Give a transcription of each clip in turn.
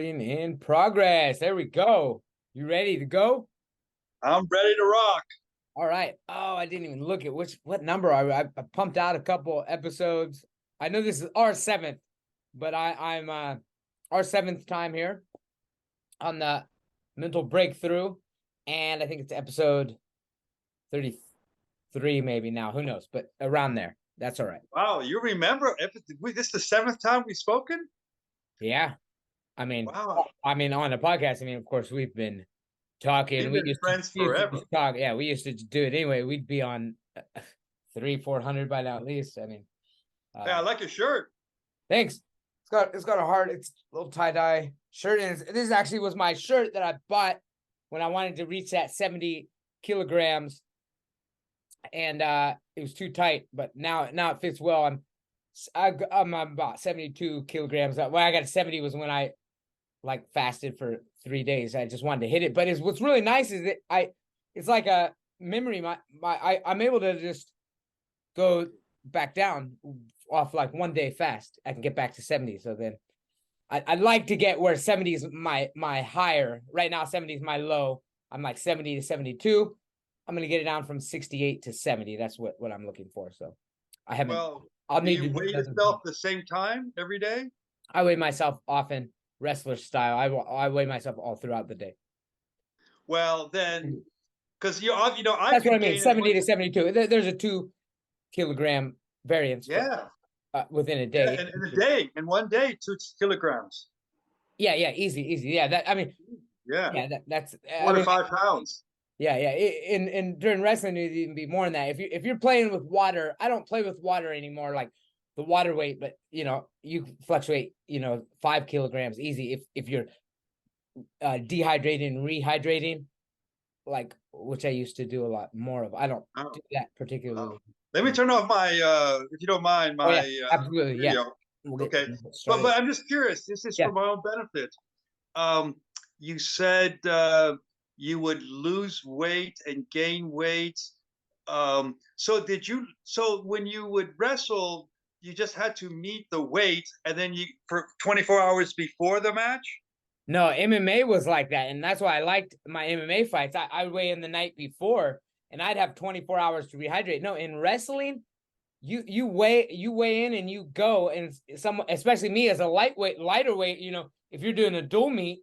Recording in progress. There we go. You ready to go? I'm ready to rock. All right. Oh, I didn't even look at what number I pumped out a couple episodes. I know this is our seventh, but I'm our seventh time here on the mental breakthrough, and I think it's episode 33 maybe now. Who knows? But around there. That's all right. Wow, you remember? This is the seventh time we've spoken? Yeah. Wow. on a podcast. Of course, we've been talking. We've been friends forever. Talk. Yeah, we used to do it anyway. We'd be on 300-400 by now at least. Yeah, I like your shirt. Thanks. It's got a heart. It's a little tie-dye shirt, and this actually was my shirt that I bought when I wanted to reach that 70 kilograms, and it was too tight. But now it fits well. I'm about 72 kilograms. When I got 70 was when I fasted for 3 days. I just wanted to hit it. But what's really nice is that it's like a memory. I'm able to just go back down off 1 day fast. I can get back to 70. So then I'd like to get where 70 is my higher. Right now 70 is my low. I'm 70 to 72. I'm gonna get it down from 68 to 70. That's what I'm looking for. So I haven't. Well, do you weigh yourself the same time every day? I weigh myself often, wrestler style. I weigh myself all throughout the day. Well, then, because that's what I mean. 70 to 72. There's a 2 kilogram variance. Yeah. Within a day. Yeah, in 1 day, 2 kilograms. Yeah, easy. Yeah, that's 4 to 5 pounds. Yeah. And during wrestling, it'd even be more than that. If you're playing with water, I don't play with water anymore, like the water weight, but you fluctuate, 5 kilograms easy if you're dehydrating and rehydrating, which I used to do a lot more of. I don't do that particularly. Let me turn off my, if you don't mind, absolutely, video. Yeah. Okay, but I'm just curious. This is for my own benefit. You said you would lose weight and gain weight. So when you would wrestle, you just had to meet the weight, and then for 24 hours before the match? No, MMA was like that, and that's why I liked my MMA fights. I would weigh in the night before, and I'd have 24 hours to rehydrate. No, in wrestling, you weigh in and you go, and especially me as a lighter weight, if you're doing a dual meet,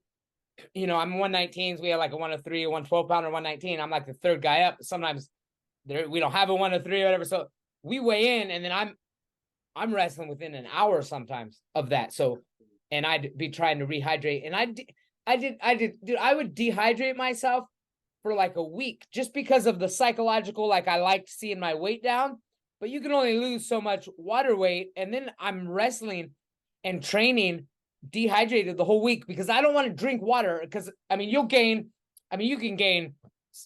I'm 119s. We have a 103, a 112 pounder, 119. I'm the third guy up. Sometimes we don't have a 103 or whatever. So we weigh in, and then I'm wrestling within an hour sometimes of that. So, and I'd be trying to rehydrate, and I would dehydrate myself for a week just because of the psychological, I liked seeing my weight down, but you can only lose so much water weight. And then I'm wrestling and training dehydrated the whole week because I don't want to drink water because you can gain,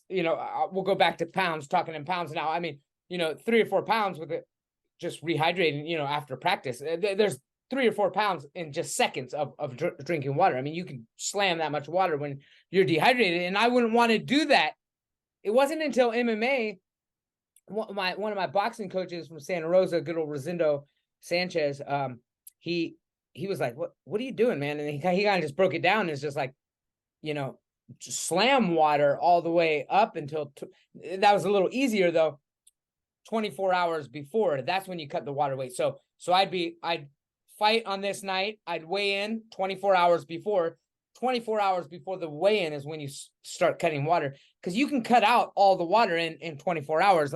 we'll go back to pounds, talking in pounds now. 3 or 4 pounds with it just rehydrating, after practice. There's 3 or 4 pounds in just seconds of drinking water. You can slam that much water when you're dehydrated, and I wouldn't want to do that. It wasn't until MMA, one of my boxing coaches from Santa Rosa, good old Rosendo Sanchez, he was like, what are you doing, man? And he kind of just broke it down. It's just just slam water all the way up until that was a little easier though. 24 hours before, that's when you cut the water weight. So I'd fight on this night. I'd weigh in 24 hours before. 24 hours before the weigh-in is when you start cutting water, because you can cut out all the water in 24 hours.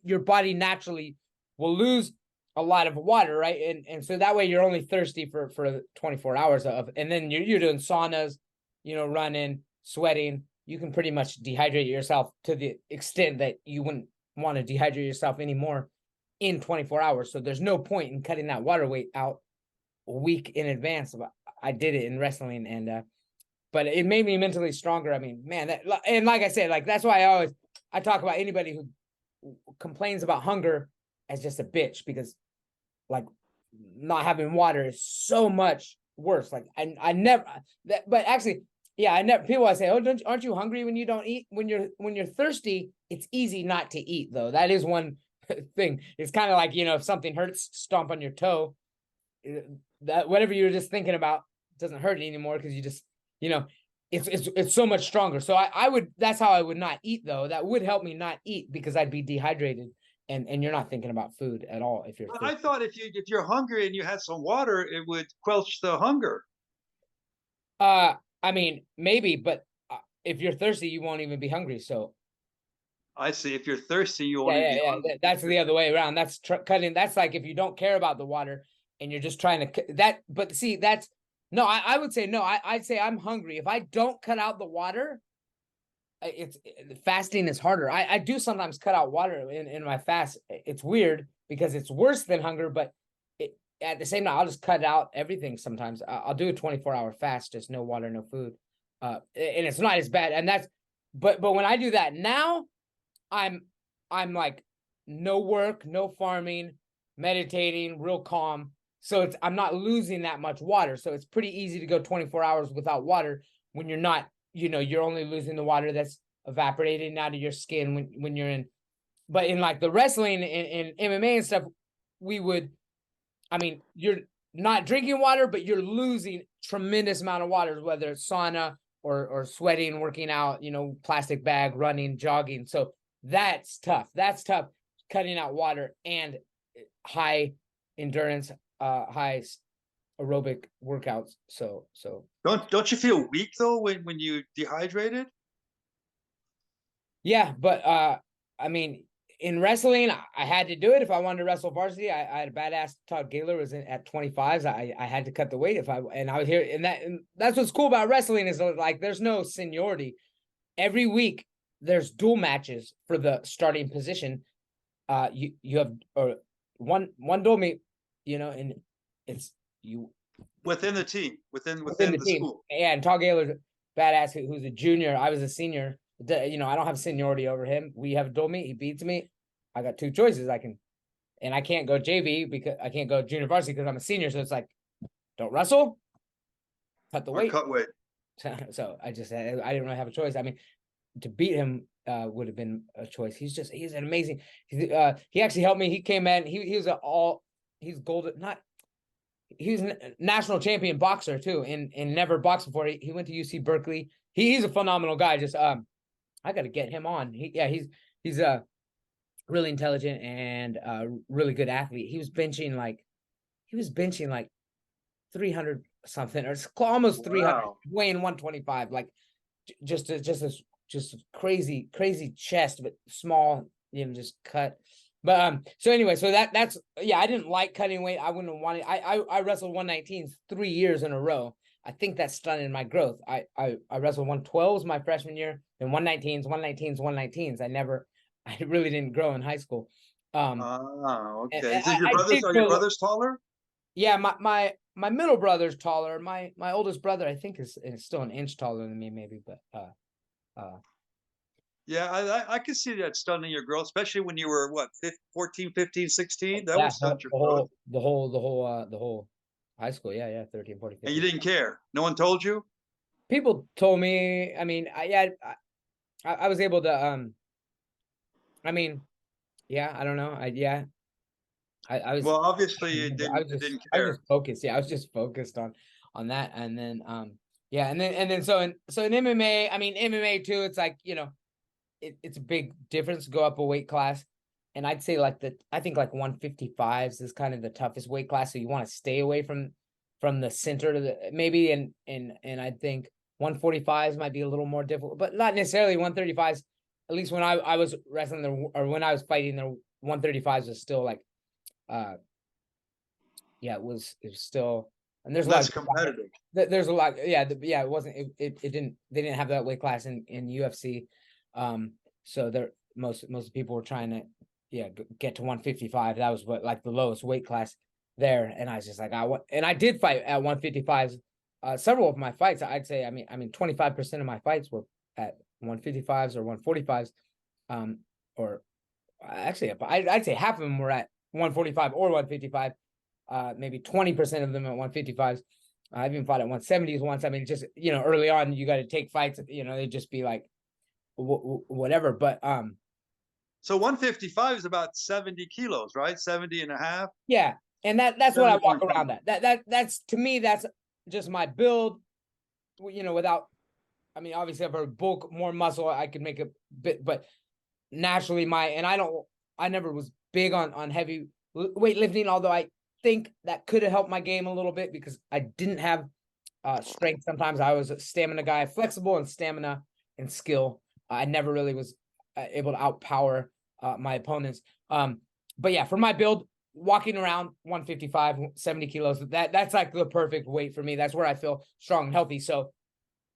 Your body naturally will lose a lot of water, right? And so that way you're only thirsty for 24 hours and then you're doing saunas, running, sweating. You can pretty much dehydrate yourself to the extent that you wouldn't want to dehydrate yourself anymore in 24 hours. So there's no point in cutting that water weight out a week in advance. I did it in wrestling, and but it made me mentally stronger. Man, and like I said, that's why I talk about anybody who complains about hunger as just a bitch, because not having water is so much worse. I never that, but actually, yeah, I never. People say, "Oh, aren't you hungry when you don't eat? When you're thirsty, it's easy not to eat, though. That is one thing. It's kind of if something hurts, stomp on your toe. That whatever you were just thinking about doesn't hurt anymore because you just, it's so much stronger. So I would, that's how I would not eat though. That would help me not eat because I'd be dehydrated, and you're not thinking about food at all if you're Well, I thirsty. thought if you're hungry and you had some water, it would quench the hunger. I mean, maybe, but if you're thirsty, you won't even be hungry. So I see. If you're thirsty, you yeah, only be yeah, hungry. yeah. That's the other way around. That's cutting. That's like if you don't care about the water and you're just trying to that. But see, that's no. I would say no. I'd say I'm hungry. If I don't cut out the water, it's fasting is harder. I do sometimes cut out water in my fast. It's weird because it's worse than hunger, but at the same time, I'll just cut out everything. Sometimes I'll do a 24-hour fast, just no water, no food, and it's not as bad. And that's, but when I do that now, I'm like no work, no farming, meditating, real calm. So it's, I'm not losing that much water. So it's pretty easy to go 24 hours without water when you're not, you're only losing the water that's evaporating out of your skin when you're in. But in like the wrestling and MMA and stuff, we would, I mean, you're not drinking water, but you're losing tremendous amount of water, whether it's sauna or sweating, working out, plastic bag, running, jogging. So that's tough. That's tough, cutting out water and high endurance, high aerobic workouts. So Don't you feel weak though when you dehydrated? yeah, but I mean, in wrestling, I had to do it if I wanted to wrestle varsity. I had a badass Todd Gaylor was at 25s. I had to cut the weight I was here, and that's what's cool about wrestling is like there's no seniority. Every week there's dual matches for the starting position. You have one dual meet, and it's you Within the team, within within the the team. school. Yeah, and Todd Gaylor's badass who's a junior. I was a senior. I don't have seniority over him. We have a dual meet. He beats me. I got two choices. I can't go JV because I can't go junior varsity because I'm a senior. So it's like, don't wrestle, cut the Or weight. cut weight. So I didn't really have a choice. I mean, to beat him would have been a choice. He's an amazing. He actually helped me. He came in. He's golden. He's a national champion boxer too, and never boxed before. He went to UC Berkeley. He's a phenomenal guy. Just I got to get him on. He's really intelligent and really good athlete. He was benching like 300 something or almost 300, Wow. weighing 125. Like just crazy chest, but small. Just cut. But so anyway, so that's yeah. I didn't like cutting weight. I wouldn't have wanted. I wrestled 119s 3 years in a row. I think that stunted my growth. I wrestled 112s my freshman year, then 119s. I really didn't grow in high school. Okay. I did Are your grow. brothers taller? Yeah, my middle brother's taller. My oldest brother, I think, is still an inch taller than me, maybe. But Yeah, I can see that stunning your growth, especially when you were what, 14, 15, 16. That would yeah, stunt your growth. the whole high school. Yeah, 13, 14, And you 15. didn't care. No one told you? People told me. I mean, I was able to. I mean, yeah, I don't know. I was. Well, obviously you didn't I was care. just focused. Yeah, I was just focused on that, and then yeah, and then so in MMA, I mean MMA too. It's like it's a big difference to go up a weight class, and I'd say I think like 155s is kind of the toughest weight class. So you want to stay away from the center to the maybe, and I think 145s might be a little more difficult, but not necessarily 135s. At least when I was wrestling there, or when I was fighting there, 135s was still like yeah, it was still, and there's a lot Less competitive. there's a lot, yeah, it wasn't, they didn't have that weight class in UFC, so there most people were trying to get to 155. That was what like the lowest weight class there, and I was just like and I did fight at 155s. Several of my fights, I'd say, I mean 25% of my fights were at 155s or 145s, or actually I'd say half of them were at 145 or 155. Maybe 20% of them at 155s. I've even fought at 170s once. I mean, just early on, you got to take fights. They'd just be like whatever. But so 155 is about 70 kilos, right? 70 and a half. Yeah, and that's what I walk around at. That's to me, that's just my build, you know, without, I mean, obviously if I bulk more muscle, I could make a bit, but naturally I never was big on heavy weightlifting, although I think that could have helped my game a little bit because I didn't have strength. Sometimes I was a stamina guy, flexible and stamina and skill. I never really was able to outpower my opponents. But yeah, for my build, walking around 155, 70 kilos, that's like the perfect weight for me. That's where I feel strong and healthy. So,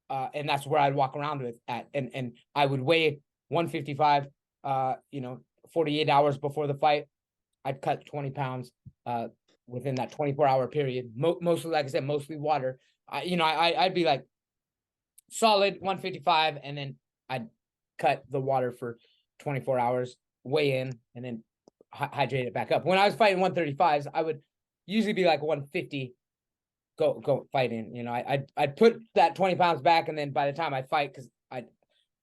and that's where I'd walk around with at, and I would weigh 155, you know, 48 hours before the fight. I'd cut 20 pounds, within that 24-hour period. Mostly, like I said, mostly water. I'd be like solid 155, and then I'd cut the water for 24 hours, weigh in, and then hydrate it back up. When I was fighting 135s, I would usually be like 150, go fighting. You know, I'd put that 20 pounds back, and then by the time I fight, because I'd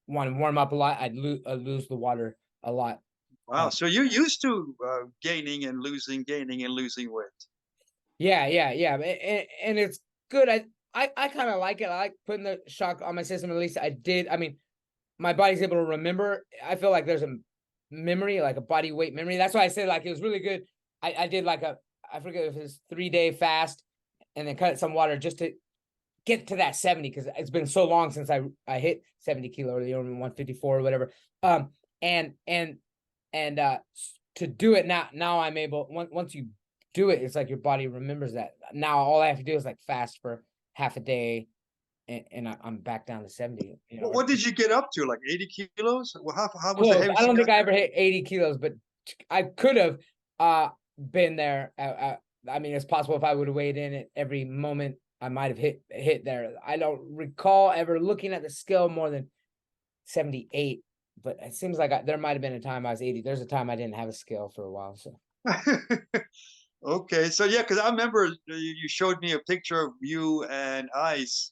want to warm up a lot, I'd lose the water a lot. Wow. So you're used to gaining and losing weight. Yeah. And it's good. I kind of like it. I like putting the shock on my system. At least I did. I mean, my body's able to remember. I feel like there's a memory, like a body weight memory. That's why I said like it was really good. I did like I forget if it was 3-day fast, and then cut some water just to get to that 70, because it's been so long since I hit 70 kilo, or 154 or whatever. And to do it now I'm able, once you do it, it's like your body remembers that. Now all I have to do is like fast for half a day, and I'm back down to 70. You know, What did you get up to? Like 80 kilos? Well, how was close. the heaviest I don't you think got I there? ever hit 80 kilos, but I could have been there. I mean, it's possible if I would have weighed in at every moment, I might have hit there. I don't recall ever looking at the scale more than 78, but it seems like there might have been a time I was 80. There's a time I didn't have a scale for a while. So Okay, so yeah, because I remember you showed me a picture of you and Ice.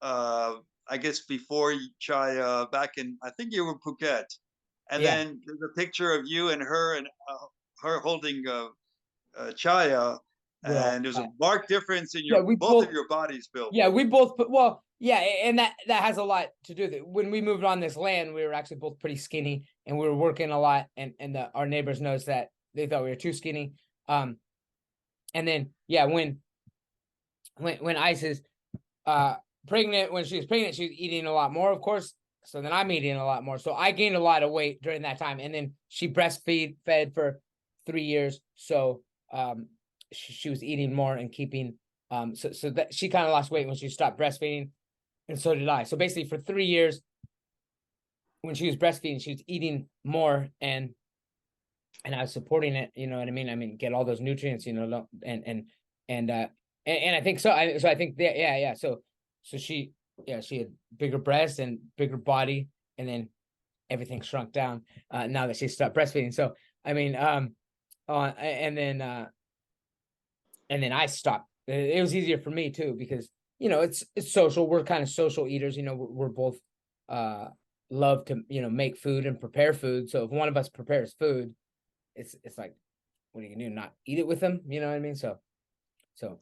I guess before Chai, back in, I think you were Phuket, and yeah, then there's a picture of you and her holding Chaya, we're all and there's a marked difference in yeah, your we both of both your bodies built. yeah, we both put well, yeah, and that has a lot to do with it. When we moved on this land, we were actually both pretty skinny, and we were working a lot, and our neighbors noticed that they thought we were too skinny. And then yeah, when Ice is pregnant, when she was pregnant, she was eating a lot more, of course. So then I'm eating a lot more. So I gained a lot of weight during that time. And then she fed for 3 years. So she was eating more and keeping so that she kind of lost weight when she stopped breastfeeding, and so did I. So basically for 3 years when she was breastfeeding, she was eating more, and I was supporting it, you know what I mean? I mean, get all those nutrients, you know, and I think so. I think that, yeah. So she had bigger breasts and bigger body, and then everything shrunk down now that she stopped breastfeeding. So I mean, and then I stopped. It was easier for me too, because you know it's social. We're kind of social eaters. You know, we're both love to, you know, make food and prepare food. So if one of us prepares food, it's like, what are you gonna do? Not eat it with them? You know what I mean? So So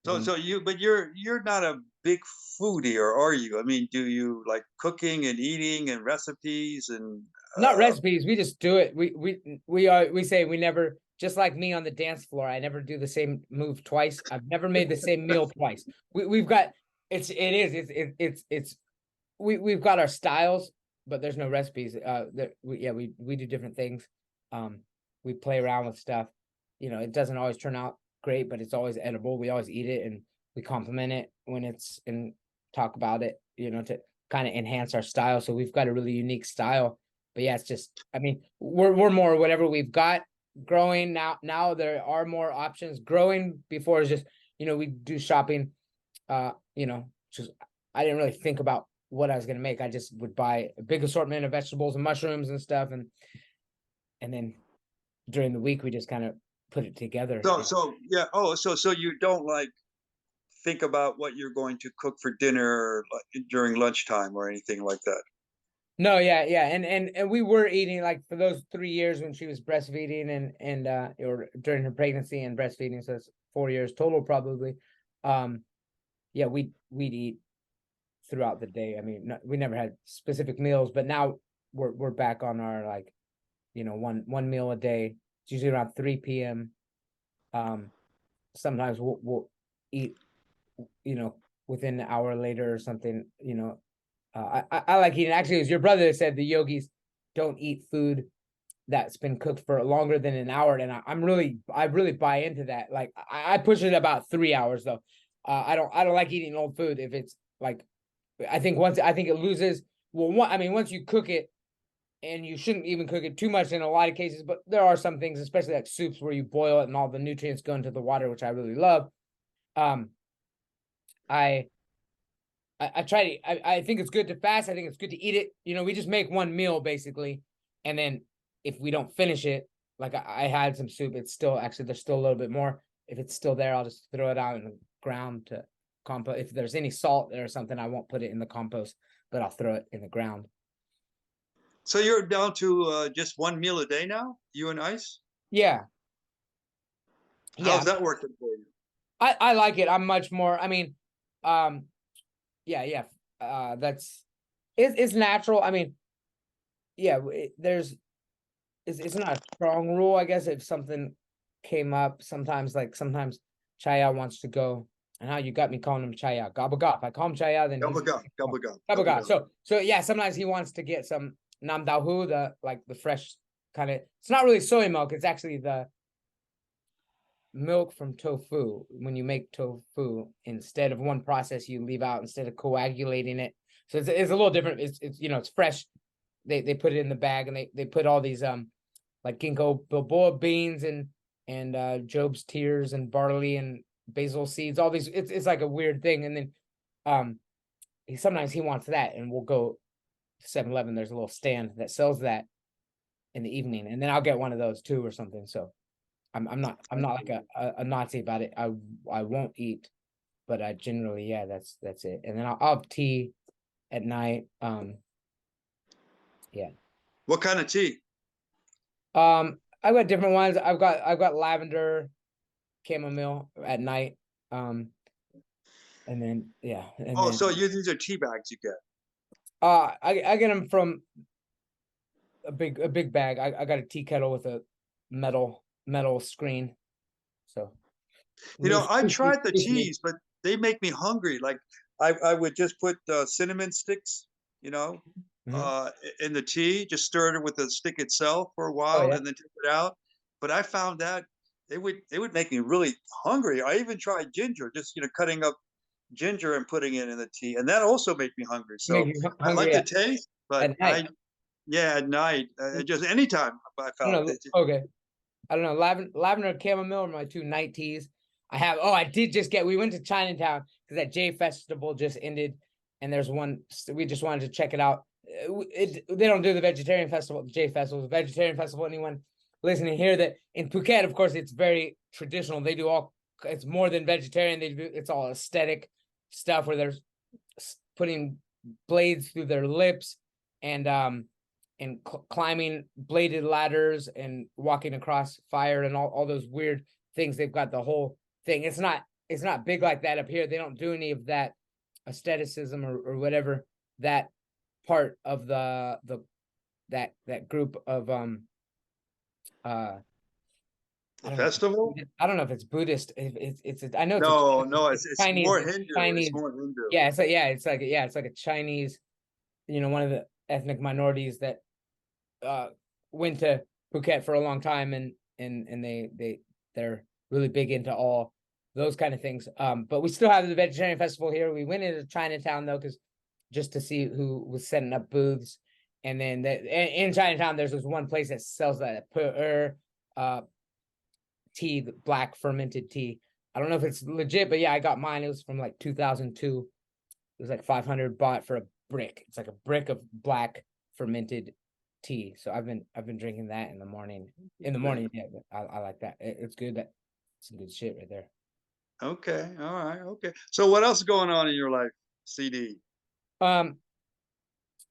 but you're not a big foodie, or are you? I mean, do you like cooking and eating and recipes and not recipes. We just do it. We say we never, just like me on the dance floor. I never do the same move twice. I've never made the same meal twice. We've got we've got our styles, but there's no recipes. We do different things. We play around with stuff. You know, it doesn't always turn out great, but it's always edible. We always eat it, and we compliment it when it's, and talk about it, you know, to kind of enhance our style. So we've got a really unique style. But yeah, it's just, I mean, we're more whatever we've got growing now. Now there are more options. Growing before is just, you know, we do shopping. You know, just I didn't really think about what I was gonna make. I just would buy a big assortment of vegetables and mushrooms and stuff, and then during the week we just kind of put it together. so yeah. Oh, so you don't like think about what you're going to cook for dinner during lunchtime or anything like that? No, yeah, and we were eating, like, for those 3 years when she was breastfeeding, or during her pregnancy and breastfeeding, so it's 4 years total probably. yeah, we'd eat throughout the day. I mean, we never had specific meals, but now we're back on our like, one meal a day. It's usually around 3 p.m. Sometimes we'll eat, within an hour later or something. I like eating. Actually, it was your brother that said the yogis don't eat food that's been cooked for longer than an hour, and I really buy into that. Like I push it about 3 hours though. I don't like eating old food if it's like, I think it loses. Well, I mean, once you cook it, and you shouldn't even cook it too much in a lot of cases, but there are some things, especially like soups, where you boil it and all the nutrients go into the water, which I really love. Um, I I try to. I think it's good to fast. I think it's good to eat it. We just make one meal basically, and then if we don't finish it, like I had some soup, it's still actually there's still a little bit more. If it's still there, I'll just throw it out in the ground to compost. If there's any salt there or something, I won't put it in the compost, but I'll throw it in the ground. So you're down to just one meal a day now, you and Ice? Yeah, yeah. How's that working for you? I like it. I'm much more. I mean, um, yeah. That's it's natural. I mean, yeah. It's not a strong rule, I guess. If something came up, sometimes Chaya wants to go, and how you got me calling him Chaya, Gobble Gop. I call him Chaya, then he's Gobble gobble, gobble gobble, Gobble gobble Gop. gobble. So yeah, sometimes he wants to get some Nam Dao Hu, the fresh kind of. It's not really soy milk. It's actually the milk from tofu. When you make tofu, instead of one process you leave out, instead of coagulating it, so it's a little different. It's fresh. They put it in the bag, and they put all these like ginkgo biloba beans and Job's tears and barley and basil seeds. All these, it's like a weird thing. And then sometimes he wants that, and we'll go to 7-Eleven. There's a little stand that sells that in the evening, and then I'll get one of those too or something. So I'm not like a Nazi about it. I won't eat, but I generally, yeah, that's it. And then I'll have tea at night. Yeah. What kind of tea? I've got different ones. I've got lavender, chamomile at night. And then yeah, and Oh, then so these are tea bags you get. I get them from a big bag. I got a tea kettle with a metal screen. So You know, I loosely, tried the teas, but they make me hungry. Like I would just put cinnamon sticks, you know, Mhm. in the tea, just stir it with the stick itself for a Oh while yeah. and then take it out. But I found that they would make me really hungry. I even tried ginger, just cutting up ginger and putting it in the tea, and that also made me hungry. Make So you I like hungry the taste, but at night. yeah, at night, just anytime I I found don't know. it. Okay. I don't know. Lavender chamomile are my two night teas. I did just get, we went to Chinatown because that J Festival just ended, and there's one, we just wanted to check it out. They don't do the vegetarian festival, the J Festival, the vegetarian festival. Anyone listening here, that in Phuket, of course, it's very traditional. They do it's more than vegetarian. It's all aesthetic stuff where they're putting blades through their lips and climbing bladed ladders and walking across fire and all those weird things. They've got the whole thing. It's not big like that up here. They don't do any of that aestheticism or whatever, that part of that group of The festival? I don't know if it's Buddhist. I know No, no, it's it's Chinese. more Hindu. It's Chinese. more Hindu. Yeah, it's like a Chinese, one of the ethnic minorities that uh went to Phuket for a long time, and they're really big into all those kind of things. But we still have the vegetarian festival here. We went into Chinatown though, because just to see who was setting up booths. And then in Chinatown, there's this one place that sells that tea, the black fermented tea. I don't know if it's legit, but yeah, I got mine. It was from like 2002. It was like 500 baht for a brick. It's like a brick of black fermented tea. So I've been drinking that in the morning. In the morning, yeah, but I like that. It's good. That's some good shit right there. Okay, all right, okay. So what else is going on in your life, CD? Um,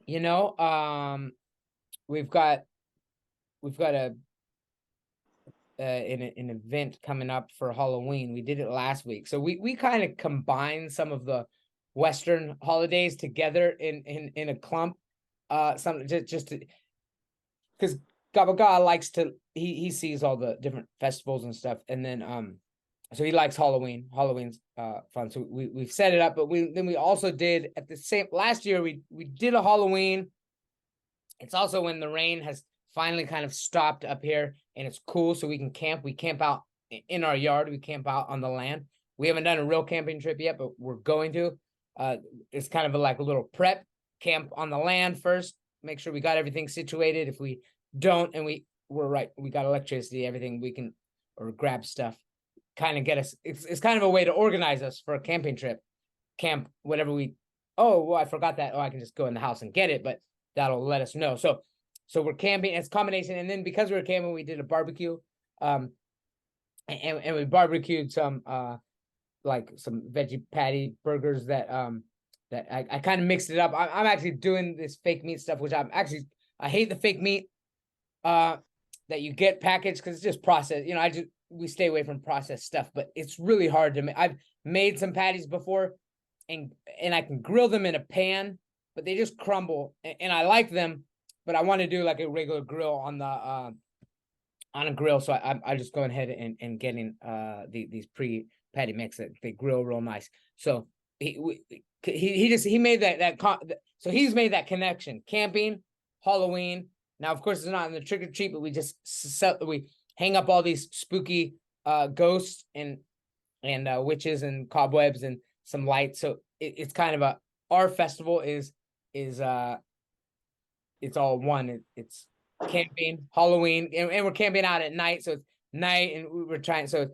you know, um, we've got we've got an event coming up for Halloween. We did it last week, so we kind of combined some of the Western holidays together in a clump. Some just because Gabaga likes to he sees all the different festivals and stuff, and then so he likes Halloween. Halloween's fun, so we've set it up. But we also did at the same last year we did a Halloween. It's also when the rain has finally kind of stopped up here and it's cool, so we can camp. We camp out in our yard. We camp out on the land. We haven't done a real camping trip yet, but we're going to. It's kind of like a little prep camp on the land first. Make sure we got everything situated. If we don't, and we're right, we got electricity, everything we can, or grab stuff, kind of get us. It's kind of a way to organize us for a camping trip. Camp whatever we. Oh, well, I forgot that. Oh, I can just go in the house and get it, but that'll let us know. So we're camping. It's a combination, and then because we were camping, we did a barbecue, and we barbecued some like some veggie patty burgers that I kind of mixed it up. I'm actually doing this fake meat stuff, which I hate the fake meat that you get packaged because it's just processed. We stay away from processed stuff, but it's really hard to make. I've made some patties before, and I can grill them in a pan, but they just crumble, and I like them, but I want to do like a regular grill on the on a grill. So I just going ahead and getting these pre-patty mix that they grill real nice. So he made so he's made that connection: camping, Halloween. Now, of course, it's not in the trick or treat, but we hang up all these spooky ghosts and witches and cobwebs and some lights. So it's kind of our festival is it's all one. It's camping, Halloween, and we're camping out at night. So it's night, and we're trying. So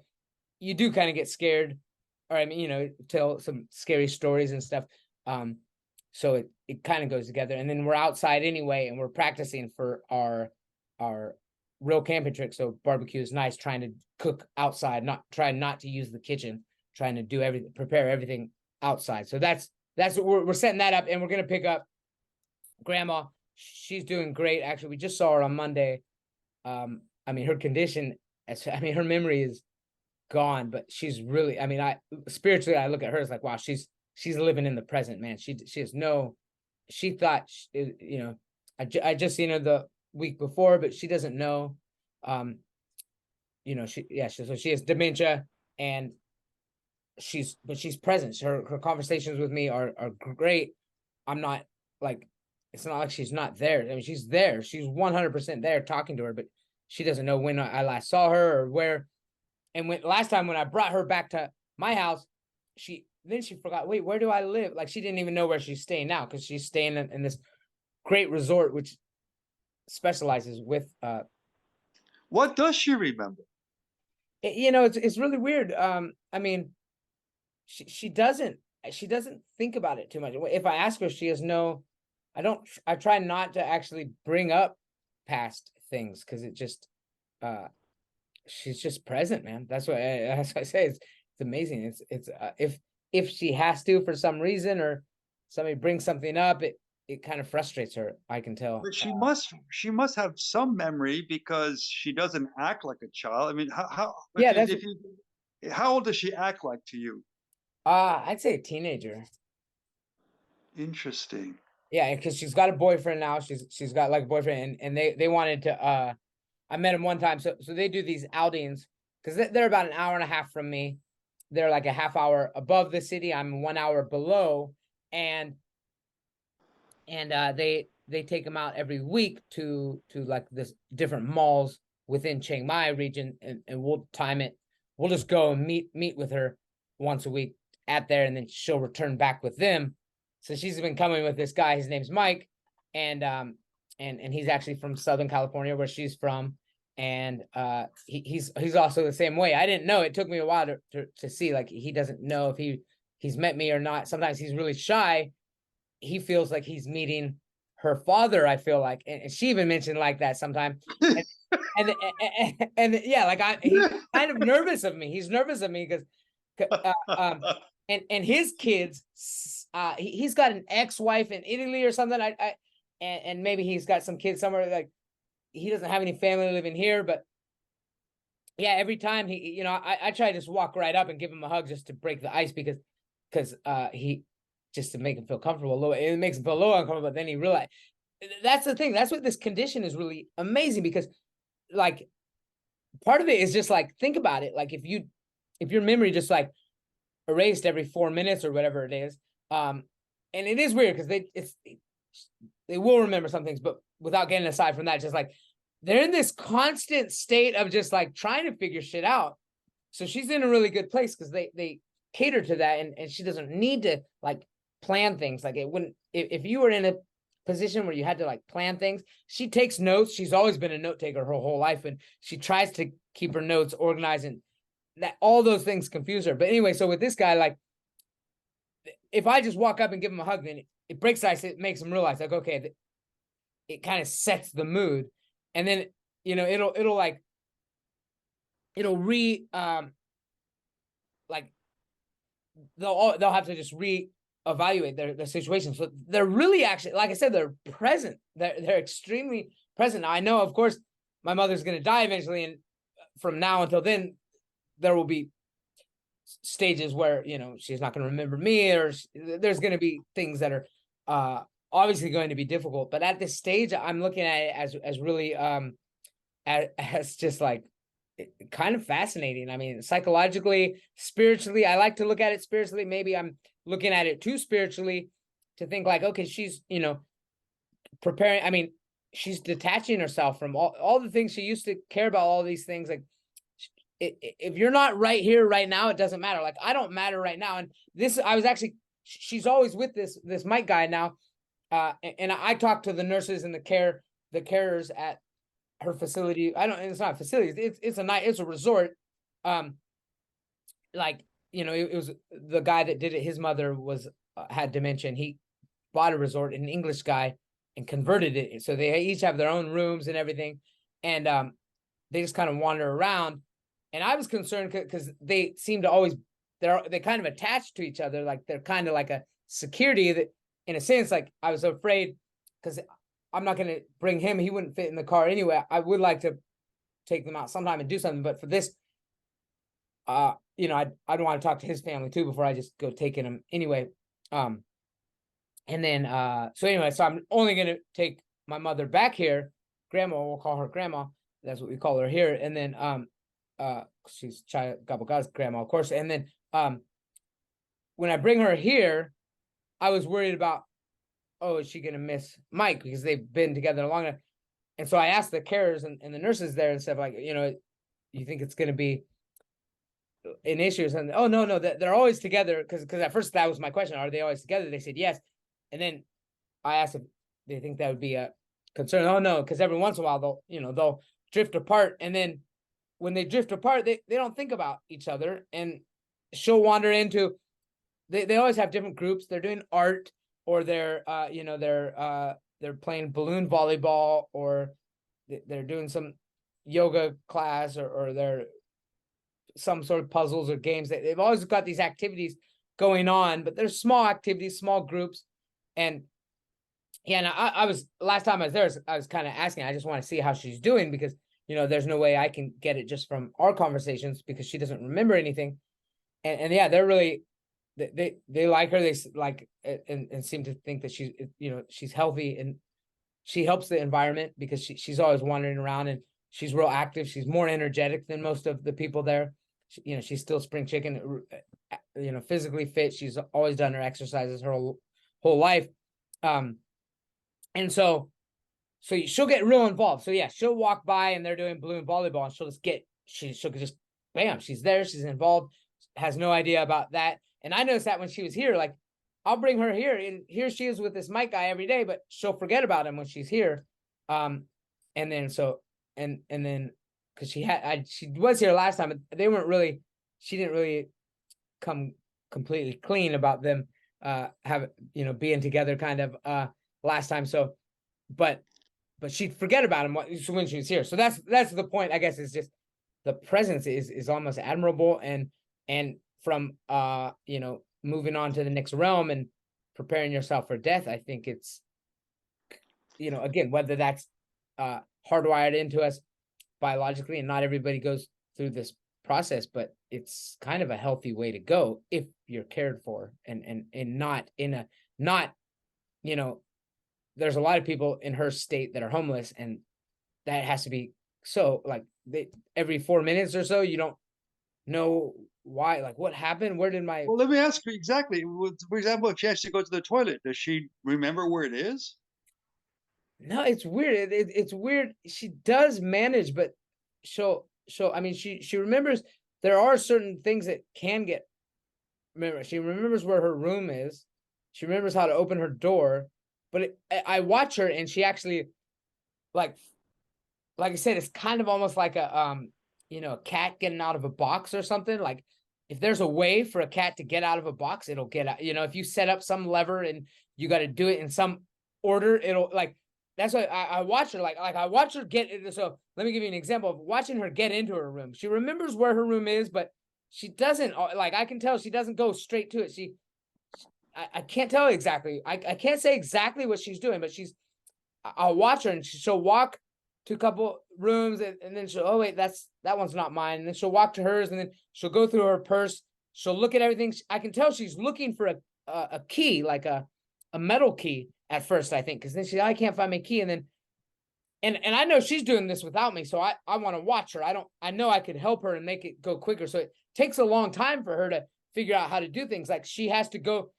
you do kind of get scared, or I mean, tell some scary stories and stuff. So it kind of goes together, and then we're outside anyway, and we're practicing for our real camping trick. So barbecue is nice, trying to cook outside, trying not to use the kitchen, trying to do everything, prepare everything outside. So that's what we're setting that up, and we're gonna pick up Grandma. She's doing great. Actually, we just saw her on Monday. I mean, her condition, her memory is gone, but she's really, spiritually, I look at her as like, wow, she's living in the present, man. She thought, I just seen her the week before, but she doesn't know, so she has dementia, and she's present. Her conversations with me are great. I'm not like, it's not like she's not there. I mean, she's there. She's 100% there talking to her, but she doesn't know when I last saw her or where. And last time when I brought her back to my house, she forgot, wait, where do I live? Like, she didn't even know where she's staying now, because she's staying in this great resort, which specializes with what does she remember? It's really weird. She doesn't think about it too much. If I ask her, she has no. I try not to actually bring up past things, because it just she's just present, man. That's what I say. It's amazing. It's if she has to for some reason, or somebody brings something up, it kind of frustrates her. I can tell. But she must have some memory, because she doesn't act like a child. I mean, how old does she act like to you? I'd say a teenager. Interesting. Yeah, because she's got a boyfriend now. She's got like a boyfriend, and they wanted to. I met him one time, so they do these outings, because they're about an hour and a half from me. They're like a half hour above the city. I'm 1 hour below, and they take them out every week to like this different malls within Chiang Mai region, and we'll time it. We'll just go and meet with her once a week at there, and then she'll return back with them. So she's been coming with this guy. His name's Mike, and he's actually from Southern California, where she's from, and he's also the same way. I didn't know. It took me a while to see. Like, he doesn't know if he's met me or not. Sometimes he's really shy. He feels like he's meeting her father, I feel like, and she even mentioned like that sometimes. And yeah, like he's kind of nervous of me. He's nervous of me because and his kids, he's got an ex-wife in Italy or something. And maybe he's got some kids somewhere. Like, he doesn't have any family living here, but yeah, every time he, I try to just walk right up and give him a hug just to break the ice because he, just to make him feel comfortable a little. It makes him feel a little uncomfortable, but then he realized that's the thing. That's what this condition is really amazing, because like part of it is just like, think about it. Like if your memory just like erased every 4 minutes or whatever it is, and it is weird because they will remember some things, but without getting aside from that, just like they're in this constant state of just like trying to figure shit out. So she's in a really good place because they cater to that, and she doesn't need to like plan things. Like it wouldn't, if you were in a position where you had to like plan things, she takes notes. She's always been a note taker her whole life, and she tries to keep her notes organized, and that all those things confuse her. But anyway, so with this guy, like if I just walk up and give him a hug, then it breaks the ice. It makes him realize like, okay, it kind of sets the mood, and then it'll like it'll like they'll have to just reevaluate their situation. So they're really actually, like I said, they're present. They're extremely present. Now, I know, of course, my mother's going to die eventually, and from now until then, there will be stages where she's not going to remember me, or there's going to be things that are obviously going to be difficult. But at this stage, I'm looking at it as really as just like kind of fascinating. I mean, psychologically, spiritually, I like to look at it spiritually. Maybe I'm looking at it too spiritually to think like, okay, she's preparing. I mean, she's detaching herself from all the things she used to care about, all these things. Like if you're not right here right now, it doesn't matter. Like I don't matter right now. And this, I was actually, she's always with this Mike guy now, and I talked to the nurses and the carers at her facility. It's not facilities. It's a resort. Like it was the guy that did it. His mother had dementia, and he bought a resort, an English guy, and converted it. So they each have their own rooms and everything, and they just kind of wander around. And I was concerned because they seem to always they kind of attached to each other, like they're kind of like a security that, in a sense, like I was afraid because I'm not going to bring him. He wouldn't fit in the car anyway. I would like to take them out sometime and do something, but for this, I'd want to talk to his family too before I just go taking him anyway. And then, so I'm only going to take my mother back here. Grandma, we'll call her Grandma. That's what we call her here. And then, she's Chaya Gabaga's grandma, of course. And then, when I bring her here, I was worried about, oh, is she going to miss Mike because they've been together long enough? And so I asked the carers and the nurses there and stuff like, you think it's going to be an issue? And oh, no, they're always together. Because at first that was my question. Are they always together? They said yes. And then I asked if they think that would be a concern. Oh, no, because every once in a while they'll drift apart. And then when they drift apart, they don't think about each other. And she'll wander into, they always have different groups. They're doing art, or they're playing balloon volleyball, or they're doing some yoga class, or they're some sort of puzzles or games. They've always got these activities going on, but they're small activities, small groups. And yeah, and I was, last time I was there, I was kind of asking, I just want to see how she's doing, because there's no way I can get it just from our conversations, because she doesn't remember anything. And yeah, they're really, they like her. They like and seem to think that she's healthy, and she helps the environment because she's always wandering around, and she's real active. She's more energetic than most of the people there. She's still spring chicken, physically fit. She's always done her exercises her whole life. And so she'll get real involved. So yeah, she'll walk by and they're doing balloon volleyball, and she'll just bam, she's there, she's involved, has no idea about that. And I noticed that when she was here, like I'll bring her here, and here she is with this Mike guy every day, but she'll forget about him when she's here. And then because she was here last time, but she didn't really come completely clean about them being together kind of last time. So but she'd forget about him when she was here. So that's the point, I guess, is just the presence is almost admirable. And from moving on to the next realm and preparing yourself for death, I think it's again, whether that's hardwired into us biologically, and not everybody goes through this process, but it's kind of a healthy way to go if you're cared for and not in a not, you know, there's a lot of people in her state that are homeless, and that has to be so like every 4 minutes or so, you don't know why, like what happened, where did my Well, let me ask you exactly. For example, if she has to go to the toilet, does she remember where it is? no, it's weird. It's weird. She does manage, but I mean, she remembers there are certain things that can get remember. She remembers where her room is. She remembers how to open her door. But I watch her, and she actually like I said, it's kind of almost like a a cat getting out of a box or something. Like if there's a way for a cat to get out of a box, it'll get out. You know, if you set up some lever and you got to do it in some order, it'll like. That's why I watch her like I watch her get it. So let me give you an example of watching her get into her room. She remembers where her room is, but she doesn't like. I can tell she doesn't go straight to it. I can't tell exactly. I can't say exactly what she's doing, but I'll watch her, and she'll walk to a couple rooms, and then she'll, oh wait, that one's not mine. And then she'll walk to hers, and then she'll go through her purse. She'll look at everything. I can tell she's looking for a key, like a metal key at first, I think, because then I can't find my key. And then, and I know she's doing this without me. So I want to watch her. I know I could help her and make it go quicker. So it takes a long time for her to figure out how to do things. Like she has to go,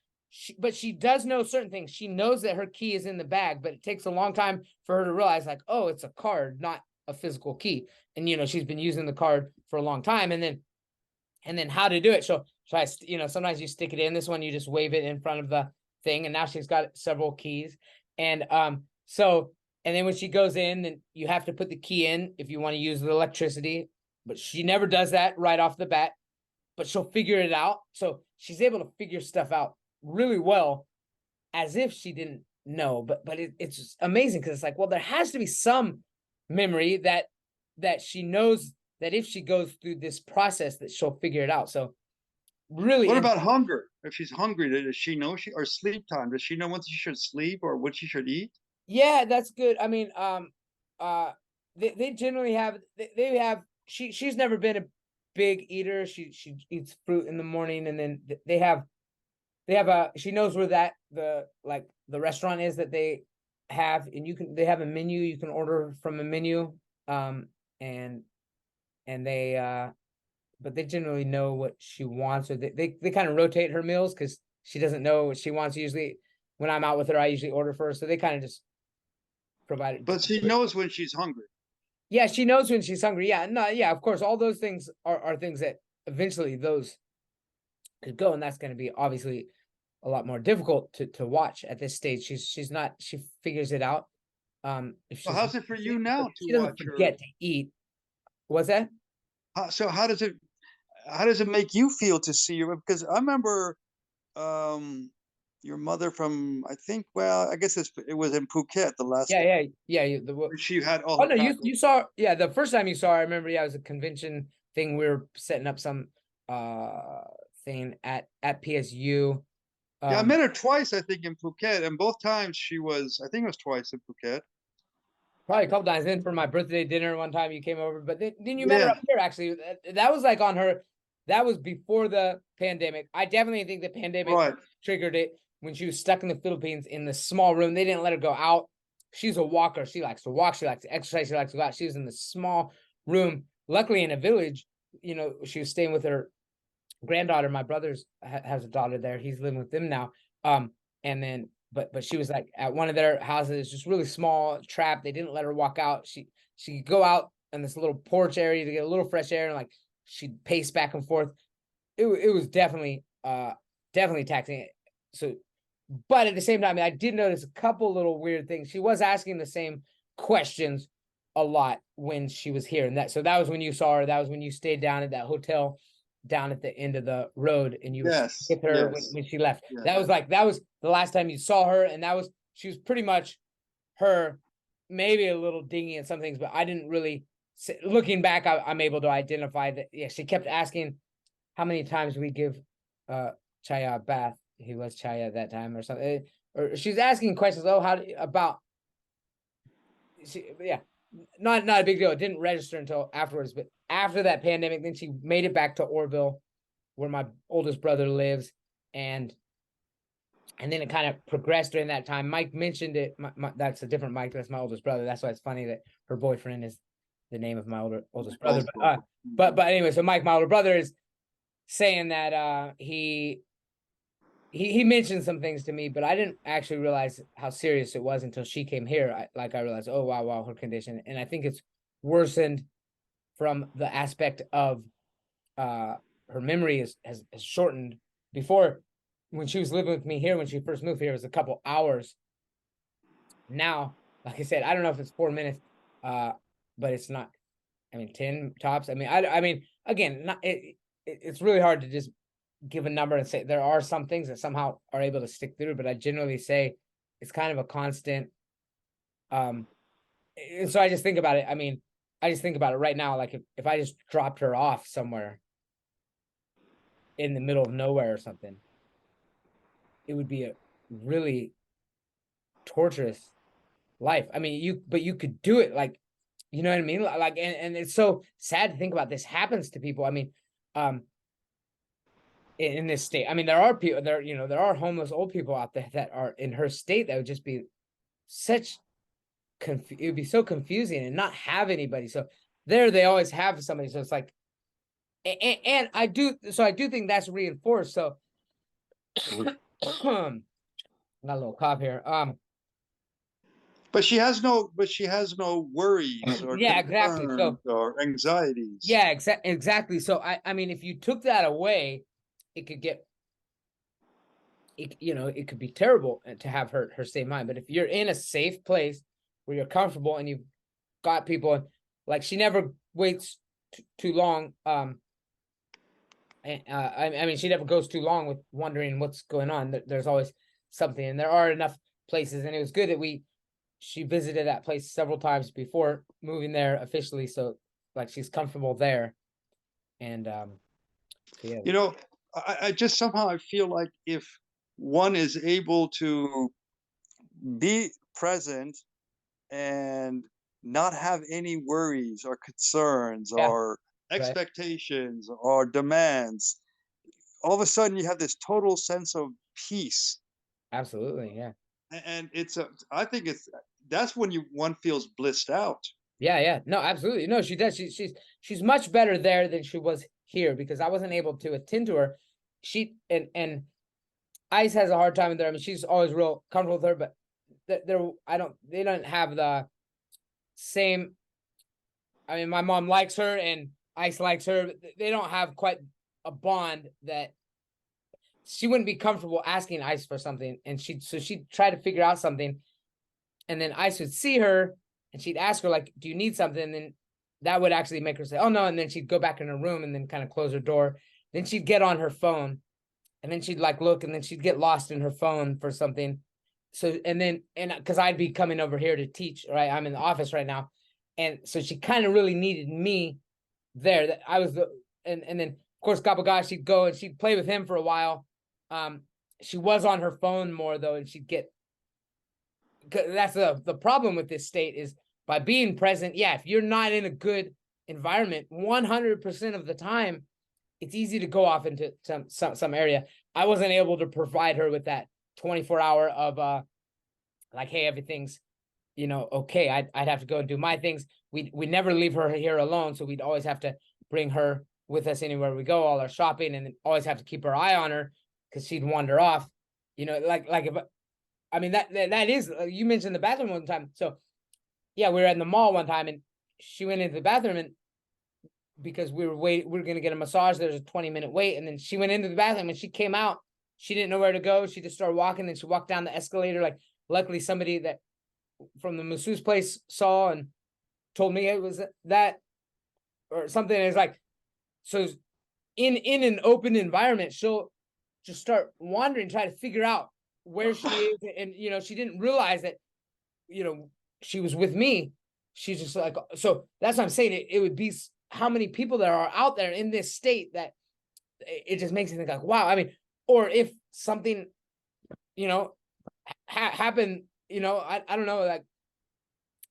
but she does know certain things. She knows that her key is in the bag, but it takes a long time for her to realize, like, oh, it's a card, not a physical key. And she's been using the card for a long time, and then how to do it. So I, sometimes you stick it in. This one, you just wave it in front of the thing, and now she's got several keys. And and then when she goes in, then you have to put the key in if you want to use the electricity. But she never does that right off the bat. But she'll figure it out. So she's able to figure stuff out really well, as if she didn't know. But it's amazing, because it's like, well, there has to be some memory that she knows that if she goes through this process, that she'll figure it out. So really, what about hunger? If she's hungry, does she know or sleep time? Does she know when she should sleep or what she should eat? Yeah, that's good. I mean, they generally have they have she's never been a big eater. She eats fruit in the morning, and then they have she knows where the restaurant is that they have, and they have a menu. You can order from a menu, and they but they generally know what she wants, or they kind of rotate her meals, because she doesn't know what she wants. Usually when I'm out with her, I usually order for her, so they kind of just provide it. But she knows when she's hungry. Yeah, she knows when she's hungry. Yeah, no, yeah, of course, all those things are things that eventually those could go, and that's going to be obviously a lot more difficult to watch at this stage. She figures it out. So how's it for you now to she doesn't watch her? forget to eat. What's that? So how does it make you feel to see her? Because I remember your mother from, I think, well, I guess it was in Phuket the last one. Yeah. She had all Oh her no, you saw, yeah, the first time you saw her, I remember, yeah, it was a convention thing. We were setting up some thing at PSU. Yeah, I met her twice, I think, in Phuket, and both times I think it was twice in Phuket. Probably a couple times. Then for my birthday dinner one time you came over, but then you met her Yeah. up here, actually. That was like on her, that was before the pandemic. I definitely think the pandemic triggered it when she was stuck in the Philippines in the small room. They didn't let her go out. She's a walker. She likes to walk. She likes to exercise. She likes to go out. She was in the small room. Luckily, in a village, she was staying with her granddaughter. My brother's has a daughter there. He's living with them now. And then, but she was like at one of their houses, just really small trap. They didn't let her walk out. She could go out in this little porch area to get a little fresh air, and like she'd pace back and forth. It was definitely taxing. So, but at the same time, I did notice a couple little weird things. She was asking the same questions a lot when she was here, and that was when you saw her. That was when you stayed down at that hotel down at the end of the road, and you were with her when she left. Yes. That was the last time you saw her, and she was pretty much her, maybe a little dingy in some things, but I didn't really. Looking back, I'm able to identify that. Yeah, she kept asking how many times we give Chaya a bath. He was Chaya at that time, or something. Or she's asking questions. Oh, about? Yeah, not a big deal. It didn't register until afterwards. But after that pandemic, then she made it back to Orville, where my oldest brother lives, and then it kind of progressed during that time. Mike mentioned it. That's a different Mike. That's my oldest brother. That's why it's funny that her boyfriend is the name of my oldest brother. But anyway, so Mike, my older brother, is saying that he mentioned some things to me, but I didn't actually realize how serious it was until she came here. I realized, oh wow, her condition, and I think it's worsened from the aspect of her memory has shortened. Before, when she was living with me here, when she first moved here, it was a couple hours. Now, like I said, I don't know if it's 4 minutes, but it's not. I mean, 10 tops. I mean, again, it's really hard to just give a number and say there are some things that somehow are able to stick through, but I generally say it's kind of a constant. And so I just think about it. I mean, I just think about it right now. Like if I just dropped her off somewhere in the middle of nowhere or something, it would be a really torturous life. I mean, you could do it, like, you know what I mean? Like, and it's so sad to think about this happens to people. I mean, in this state, I mean, there are people there, there are homeless old people out there that are in her state that would just be such it would be so confusing and not have anybody. So there they always have somebody. So it's like, and I do think that's reinforced. So got a little cough here. But she has no worries or yeah, exactly. So or anxieties. Yeah, exactly. So I mean, if you took that away, it could get it could be terrible to have her stay in mind. But if you're in a safe place where you're comfortable and you've got people, like, she never waits too long. I mean, she never goes too long with wondering what's going on. There's always something, and there are enough places. And it was good that she visited that place several times before moving there officially, so like she's comfortable there. And yeah. I just somehow I feel like if one is able to be present and not have any worries or concerns or expectations or demands, all of a sudden you have this total sense of peace. Absolutely, yeah. And I think that's when one feels blissed out. Yeah. No, absolutely. No, she does. She's much better there than she was here, because I wasn't able to attend to her. She and Ice has a hard time there. I mean, she's always real comfortable with her, but they don't have the same. I mean, my mom likes her and Ice likes her, but they don't have quite a bond that she wouldn't be comfortable asking Ice for something. And she'd try to figure out something, and then Ice would see her and she'd ask her, like, do you need something? And then that would actually make her say, oh no. And then she'd go back in her room and then kind of close her door. Then she'd get on her phone, and then she'd like look, and then she'd get lost in her phone for something. So, and because I'd be coming over here to teach, right? I'm in the office right now. And so she kind of really needed me there. That I was and then of course Gabaga, she'd go and she'd play with him for a while. She was on her phone more though, and she'd get, that's the problem with this state is by being present. Yeah, if you're not in a good environment 100% of the time, it's easy to go off into some area. I wasn't able to provide her with that 24-hour of like, hey, everything's okay. I'd have to go and do my things. We never leave her here alone, so we'd always have to bring her with us anywhere we go, all our shopping, and always have to keep our eye on her because she'd wander off. Like if I mean that is, you mentioned the bathroom one time. So yeah, we were in the mall one time and she went into the bathroom, and because we were going to get a massage, there's a 20-minute wait, and then she went into the bathroom and she came out. She didn't know where to go. She just started walking, and she walked down the escalator. Like, luckily somebody that from the masseuse place saw and told me it was that or something. And it's like, so in an open environment, she'll just start wandering, try to figure out where she is. And, she didn't realize that, she was with me. She's just like, so that's what I'm saying. It would be how many people there are out there in this state that it just makes you think like, wow. I mean, or if something, happened, I don't know, like,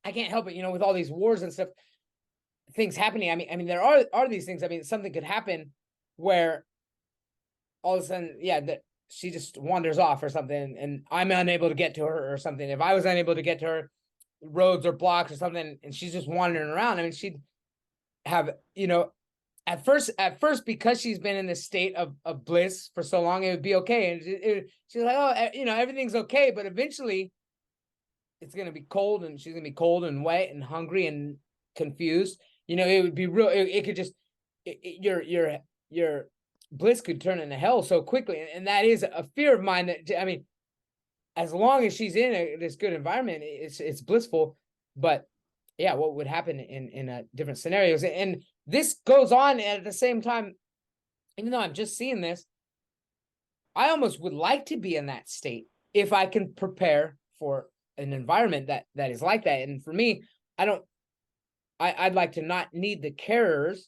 I can't help it, with all these wars and stuff, things happening. I mean, there are these things. I mean, something could happen where all of a sudden, yeah, that she just wanders off or something, and I'm unable to get to her or something. If I was unable to get to her, roads or blocks or something, and she's just wandering around, I mean, she'd have, you know, at first, because she's been in this state of bliss for so long, it would be okay. And she's like, oh, you know, everything's okay. But eventually it's going to be cold, and she's going to be cold and wet and hungry and confused. You know, it would be real. It could just, your bliss could turn into hell so quickly. And that is a fear of mine that, I mean, as long as she's in this good environment, it's blissful. But yeah, what would happen in different scenarios? And this goes on at the same time, even though I'm just seeing this, I almost would like to be in that state if I can prepare for an environment that is like that. And for me, I'd like to not need the carers,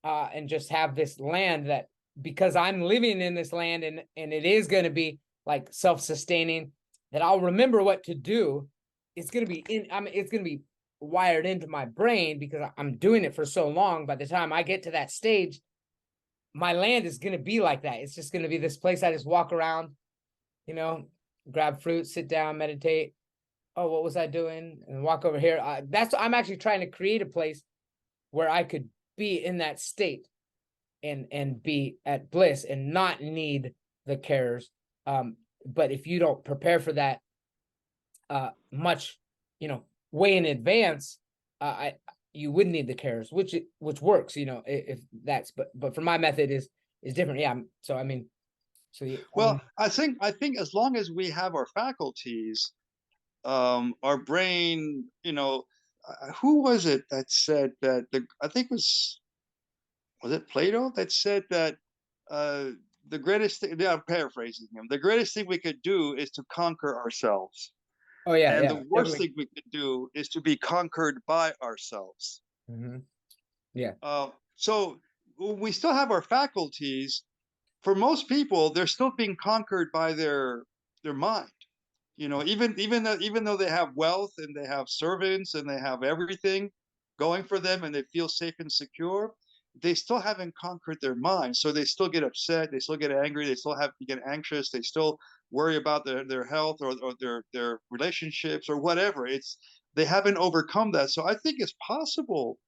and just have this land that, because I'm living in this land, and it is going to be like self-sustaining, that I'll remember what to do. It's going to be it's going to be wired into my brain because I'm doing it for so long. By the time I get to that stage, my land is going to be like that. It's just going to be this place I just walk around, you know, grab fruit, sit down, meditate. Oh, what was I doing? And walk over here. I'm actually trying to create a place where I could be in that state and be at bliss and not need the cares. But if you don't prepare for that much, you know, way in advance, you would need the cares, which works, you know, if that's, but for my method is different. Yeah. So I mean, well, I think as long as we have our faculties, our brain, you know, who was it that said that I think was it Plato that said that the greatest thing, I'm paraphrasing him, the greatest thing we could do is to conquer ourselves. Oh yeah, and yeah, the worst definitely. thing we could do is to be conquered by ourselves. Mm-hmm. Yeah. So we still have our faculties. For most people, they're still being conquered by their mind. You know, even though they have wealth and they have servants and they have everything going for them and they feel safe and secure, they still haven't conquered their mind. So they still get upset, they still get angry, they still have to get anxious, they still worry about their health or their relationships or whatever. They haven't overcome that. So I think it's possible,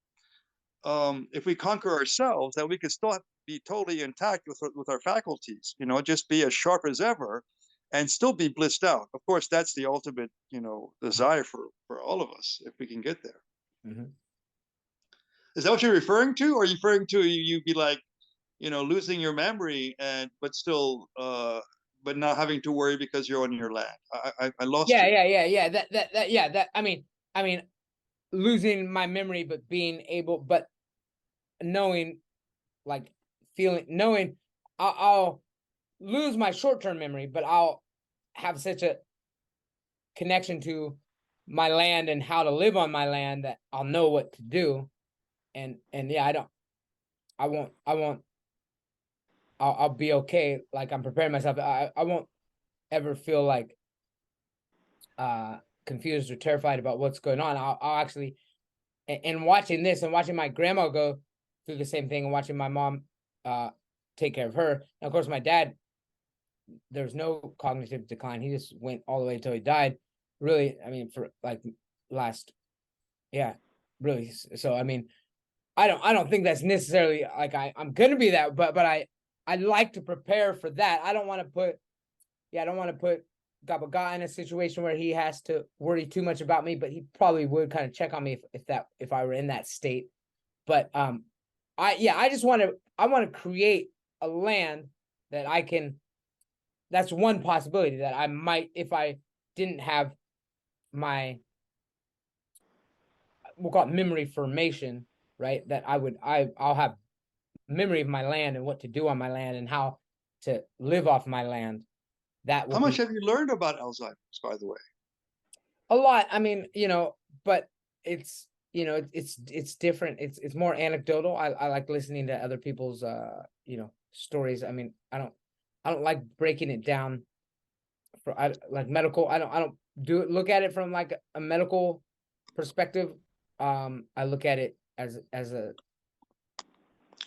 if we conquer ourselves, that we could still be totally intact with our faculties, you know, just be as sharp as ever and still be blissed out. Of course, that's the ultimate, you know, desire for all of us, if we can get there. Mm-hmm. Is that what you're referring to? Or are you referring to you be like, you know, losing your memory but still, but not having to worry because you're on your land? I lost Yeah, you. yeah. That yeah, that I mean, losing my memory, but being able, but knowing, like knowing I'll lose my short-term memory, but I'll have such a connection to my land and how to live on my land that I'll know what to do. And yeah, I won't, I'll be okay. Like, I'm preparing myself. I won't ever feel like confused or terrified about what's going on. I'll actually, and watching this and watching my grandma go through the same thing and watching my mom take care of her. And of course, my dad, there's no cognitive decline. He just went all the way until he died. Really, I mean, for like last, yeah, really. So I mean, I don't think that's necessarily like I'm gonna be that, but I'd like to prepare for that. I don't want to put Gabaga in a situation where he has to worry too much about me, but he probably would kind of check on me if I were in that state. But I just want to create a land that I can. That's one possibility that I might, if I didn't have my, we'll call it memory formation, right? That I'll have memory of my land and what to do on my land and how to live off my land. That will How much be have you learned about Alzheimer's, by the way? a lot. I mean, you know, but it's, you know, it's different. It's more anecdotal. I like listening to other people's you know, stories. I mean, I don't like breaking it down for like medical. I don't look at it from like a medical perspective. I look at it as a.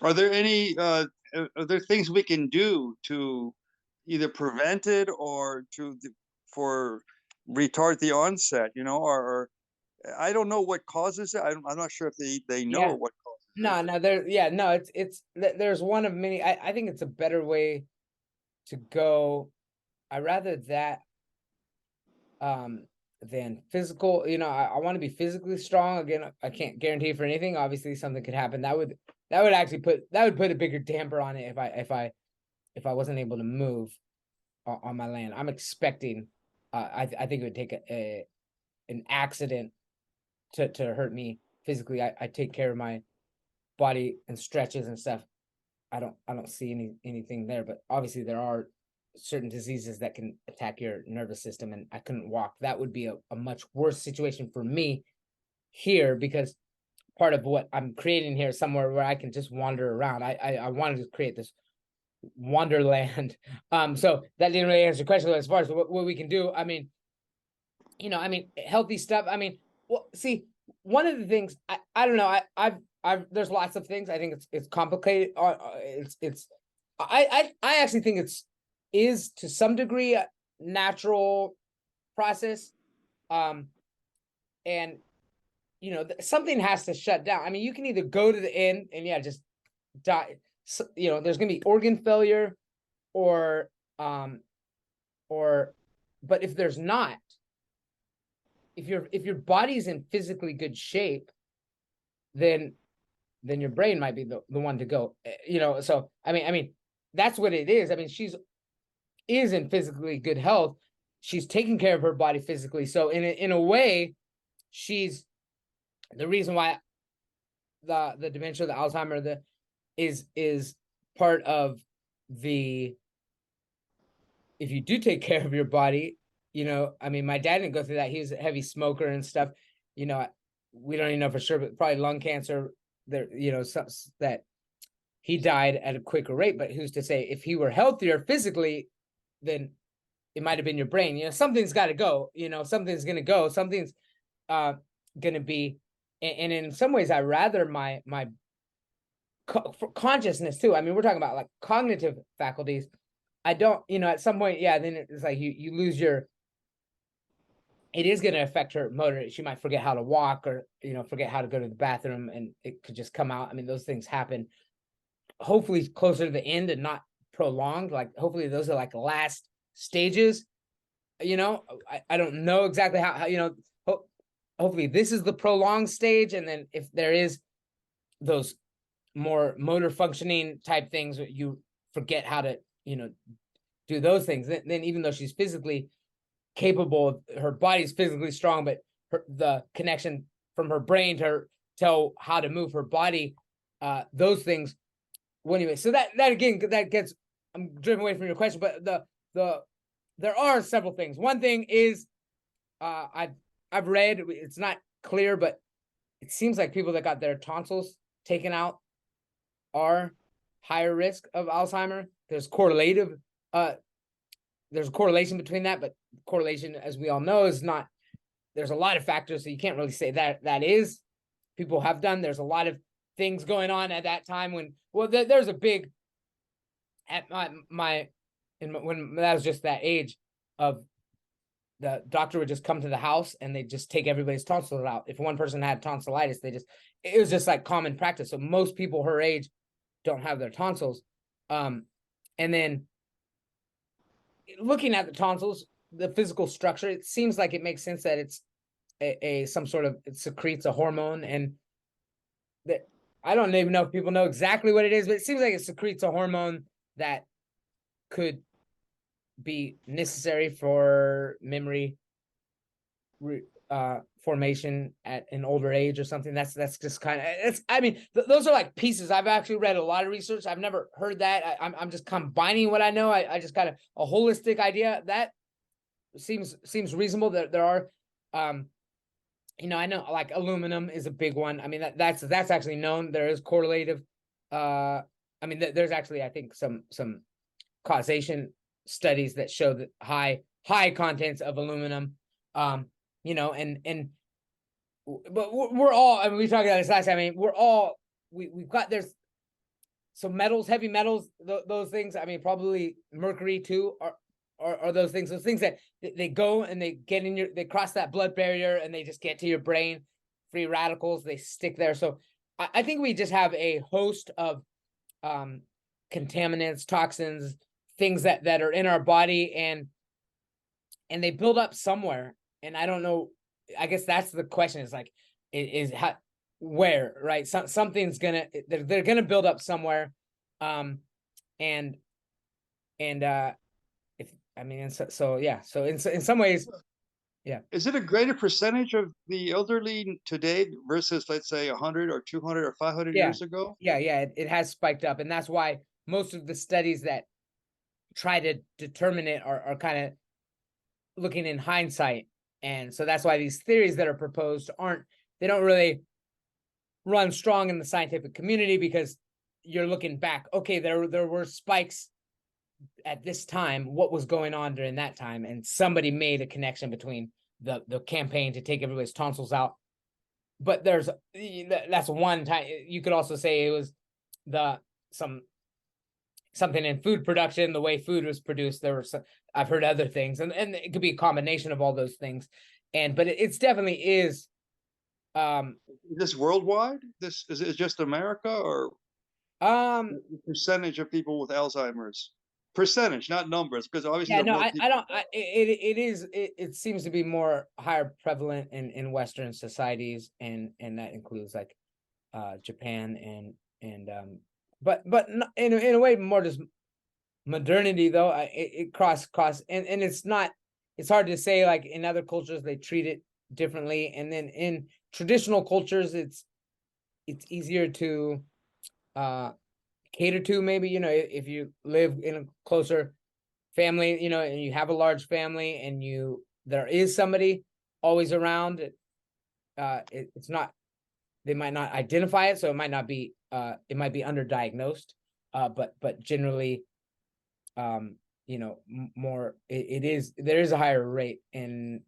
Are there any are there things we can do to either prevent it or for retard the onset, or I don't know what causes it. I'm not sure if they know what causes it. No, there's one of many. I think it's a better way to go. I rather that than physical. I want to be physically strong. Again, I can't guarantee for anything. Obviously, something could happen. That would actually put a bigger damper on it if I wasn't able to move on my land. I'm expecting. I think it would take an accident to hurt me physically. I take care of my body and stretches and stuff. I don't see anything there, but obviously there are certain diseases that can attack your nervous system, and I couldn't walk. That would be a much worse situation for me here, because part of what I'm creating here is somewhere where I can just wander around. I wanted to create this wonderland. So that didn't really answer the question as far as what we can do. I mean, healthy stuff. I mean, well, see, one of the things I don't know. I've there's lots of things. I think it's complicated. I actually think is to some degree a natural process, and something has to shut down. I mean, you can either go to the end and just die. So, there's gonna be organ failure, or but if there's not, if your body's in physically good shape, then your brain might be the one to go. So I mean that's what it is. I mean, she's in physically good health. She's taking care of her body physically. So in a way, she's the reason why the dementia, the Alzheimer, is part of the. If you do take care of your body, I mean, my dad didn't go through that. He was a heavy smoker and stuff. We don't even know for sure, but probably lung cancer. There, that he died at a quicker rate. But who's to say? If he were healthier physically, then it might have been your brain. Something's got to go. Something's going to go. Something's going to be. And in some ways, I rather my consciousness too. I mean, we're talking about like cognitive faculties. I don't, at some point, then it's like you lose your. It is going to affect her motor. She might forget how to walk, or forget how to go to the bathroom, and it could just come out. I mean, those things happen. Hopefully, closer to the end and not prolonged. Like, hopefully, those are like last stages. I don't know exactly how hopefully, this is the prolonged stage, and then if there is those more motor functioning type things, you forget how to do those things. Then even though she's physically capable, her body's physically strong, but the connection from her brain to tell how to move her body, those things. Well, anyway, so that again, that gets, I'm driven away from your question, but there are several things. One thing is, I've read, it's not clear, but it seems like people that got their tonsils taken out are higher risk of Alzheimer. There's there's a correlation between that, but correlation, as we all know, is not. There's a lot of factors, so you can't really say that is. People have done. There's a lot of things going on at that time when. Well, there's a big. At when that was just that age of. The doctor would just come to the house and they just take everybody's tonsils out. If one person had tonsillitis, it was just like common practice. So most people her age don't have their tonsils. And then looking at the tonsils, the physical structure, it seems like it makes sense that it's some sort of, it secretes a hormone, and that I don't even know if people know exactly what it is, but it seems like it secretes a hormone that could be necessary for memory formation at an older age or something. That's just kind of, I mean, those are like pieces. I've actually read a lot of research. I've never heard that. I'm just combining what I know. I just got a holistic idea that seems reasonable. That there are, I know like aluminum is a big one. I mean, that's actually known. There is correlative. I mean, there's actually, I think, some causation studies that show that high contents of aluminum, and but we're all, I mean, we talked about this last time. I mean, we're all, we've got, there's some metals, heavy metals, those things. I mean, probably mercury too, are those things that they go and they get in they cross that blood barrier and they just get to your brain. Free radicals, they stick there. So I think we just have a host of contaminants, toxins, things that are in our body, and they build up somewhere. And I don't know, I guess that's the question, is like, is how, where, right? Something's gonna, they're gonna build up somewhere. And if, I mean, so yeah, so in some ways, yeah. Is it a greater percentage of the elderly today versus, let's say, 100 or 200 or 500 Yeah. years ago? Yeah, it has spiked up, and that's why most of the studies that try to determine it are kind of looking in hindsight. And so that's why these theories that are proposed they don't really run strong in the scientific community, because you're looking back. Okay, there were spikes at this time. What was going on during that time? And somebody made a connection between the campaign to take everybody's tonsils out. But that's one time. You could also say it was something in food production, the way food was produced. There were I've heard other things, and it could be a combination of all those things. But it's definitely is. Is this worldwide? This is it just America, or The percentage of people with Alzheimer's? Percentage, not numbers, because obviously yeah, no, people. I don't. It seems to be more higher prevalent in Western societies, and that includes like Japan and but in a way more just modernity, though. It cross and it's not, it's hard to say. Like in other cultures they treat it differently, and then in traditional cultures it's easier to cater to, maybe, if you live in a closer family, and you have a large family, and there is somebody always around. It's not, they might not identify it, so it might not be it might be underdiagnosed, but generally, more, there is a higher rate in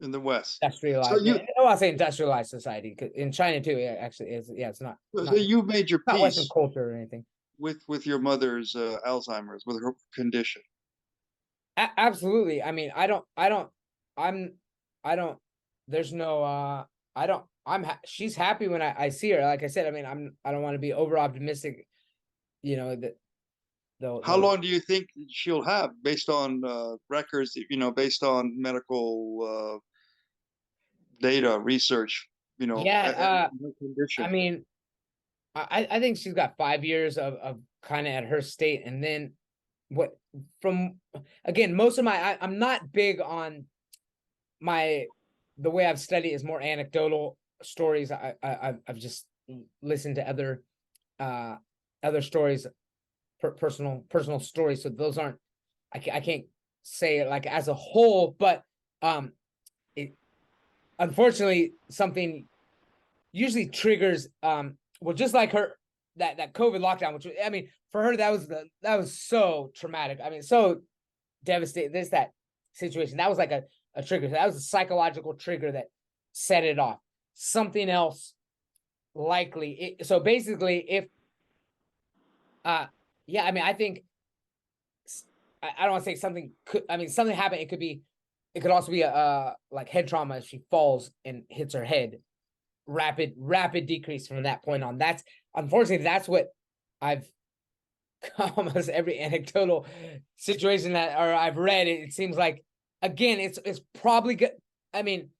In the West. industrialized. I'll say industrialized society. In China too, yeah, actually, it's not. So you made your Not Western peace culture or anything. with your mother's Alzheimer's, with her condition. Absolutely. I mean, I'm, I don't, there's no, I don't, she's happy when I see her. Like I said, I mean, I don't want to be over optimistic, that How long do you think she'll have, based on records, based on medical data, research, yeah, I condition? mean, I think she's got 5 years of kind of at her state. And then again, most of I'm not big on the way I've studied is more anecdotal stories. I've just listened to other stories, personal stories. So those aren't, I can't say it like as a whole, but it unfortunately something usually triggers, well, just like her, that COVID lockdown, which, I mean, for her, that was so traumatic. I mean, so devastating. That situation, that was like a trigger. That was a psychological trigger that set it off. Something else likely. So basically, if yeah, I mean, I think, I don't want to say something could, I mean, something happened. It could also be a like head trauma if she falls and hits her head. Rapid decrease from that point on. That's, unfortunately, that's what I've almost every anecdotal situation I've read. It seems like, again, it's probably good. I mean,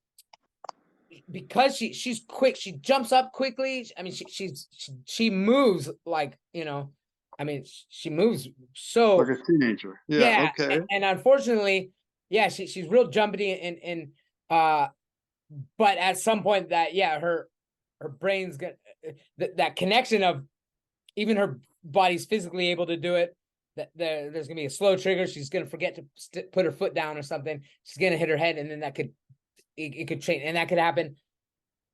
because she's quick, she jumps up quickly. I mean, she moves like, I mean, she moves so like a teenager. Yeah. Okay. and unfortunately, yeah, she's real jumpy, and but at some point that, yeah, her brain's gonna, that connection of, even her body's physically able to do it, that there's gonna be a slow trigger. She's gonna forget to put her foot down or something. She's gonna hit her head, and then that could, it could change, and that could happen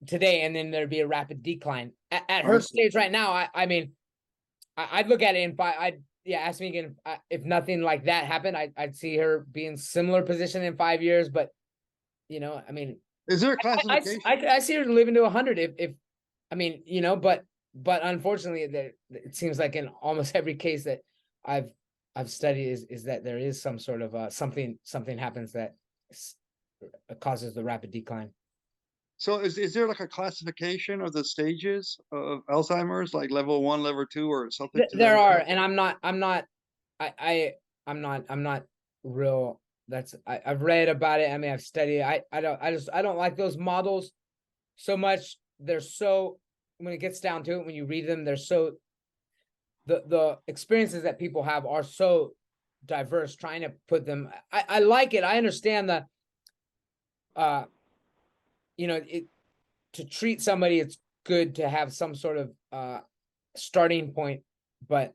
today, and then there'd be a rapid decline at her stage right now. I mean, I'd look at it, and ask me again, if nothing like that happened, I'd see her be in similar position in 5 years. But I mean, Is there a classification? I see her living to 100 if I mean, you know, but unfortunately there it seems like in almost every case that I've studied is that there is some sort of something happens that causes the rapid decline. So is there like a classification of the stages of Alzheimer's, like level 1, level 2, or something to that There are, effect? and I'm not real. I've read about it. I mean, I've studied. I don't like those models so much. They're so, when it gets down to it, when you read them, they're so, the experiences that people have are so diverse. Trying to put them, I like it. I understand the, you know, to treat somebody, it's good to have some sort of starting point, but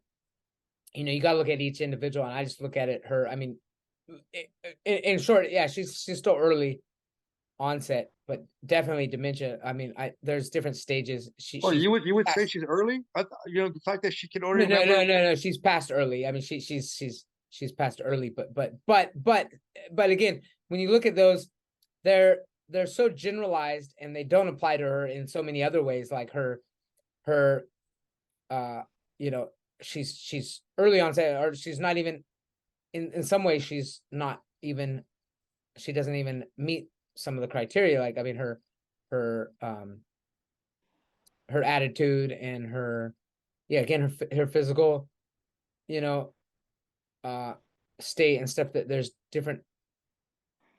you know, you got to look at each individual, and I just look at it. I mean, in short, yeah, she's still early onset, but definitely dementia. I mean, there's different stages. Oh, She's you would say past, she's early? You know, the fact that she can only no, no, remember. no, no, no. She's past early. I mean, she's past early, but again, when you look at those, they're so generalized, and they don't apply to her in so many other ways, like her you know, she's early onset, or she's not even, in some ways she's not even, she doesn't even meet some of the criteria. Like, I mean, her her attitude and her, yeah, again, her physical, you know, state and stuff, that there's different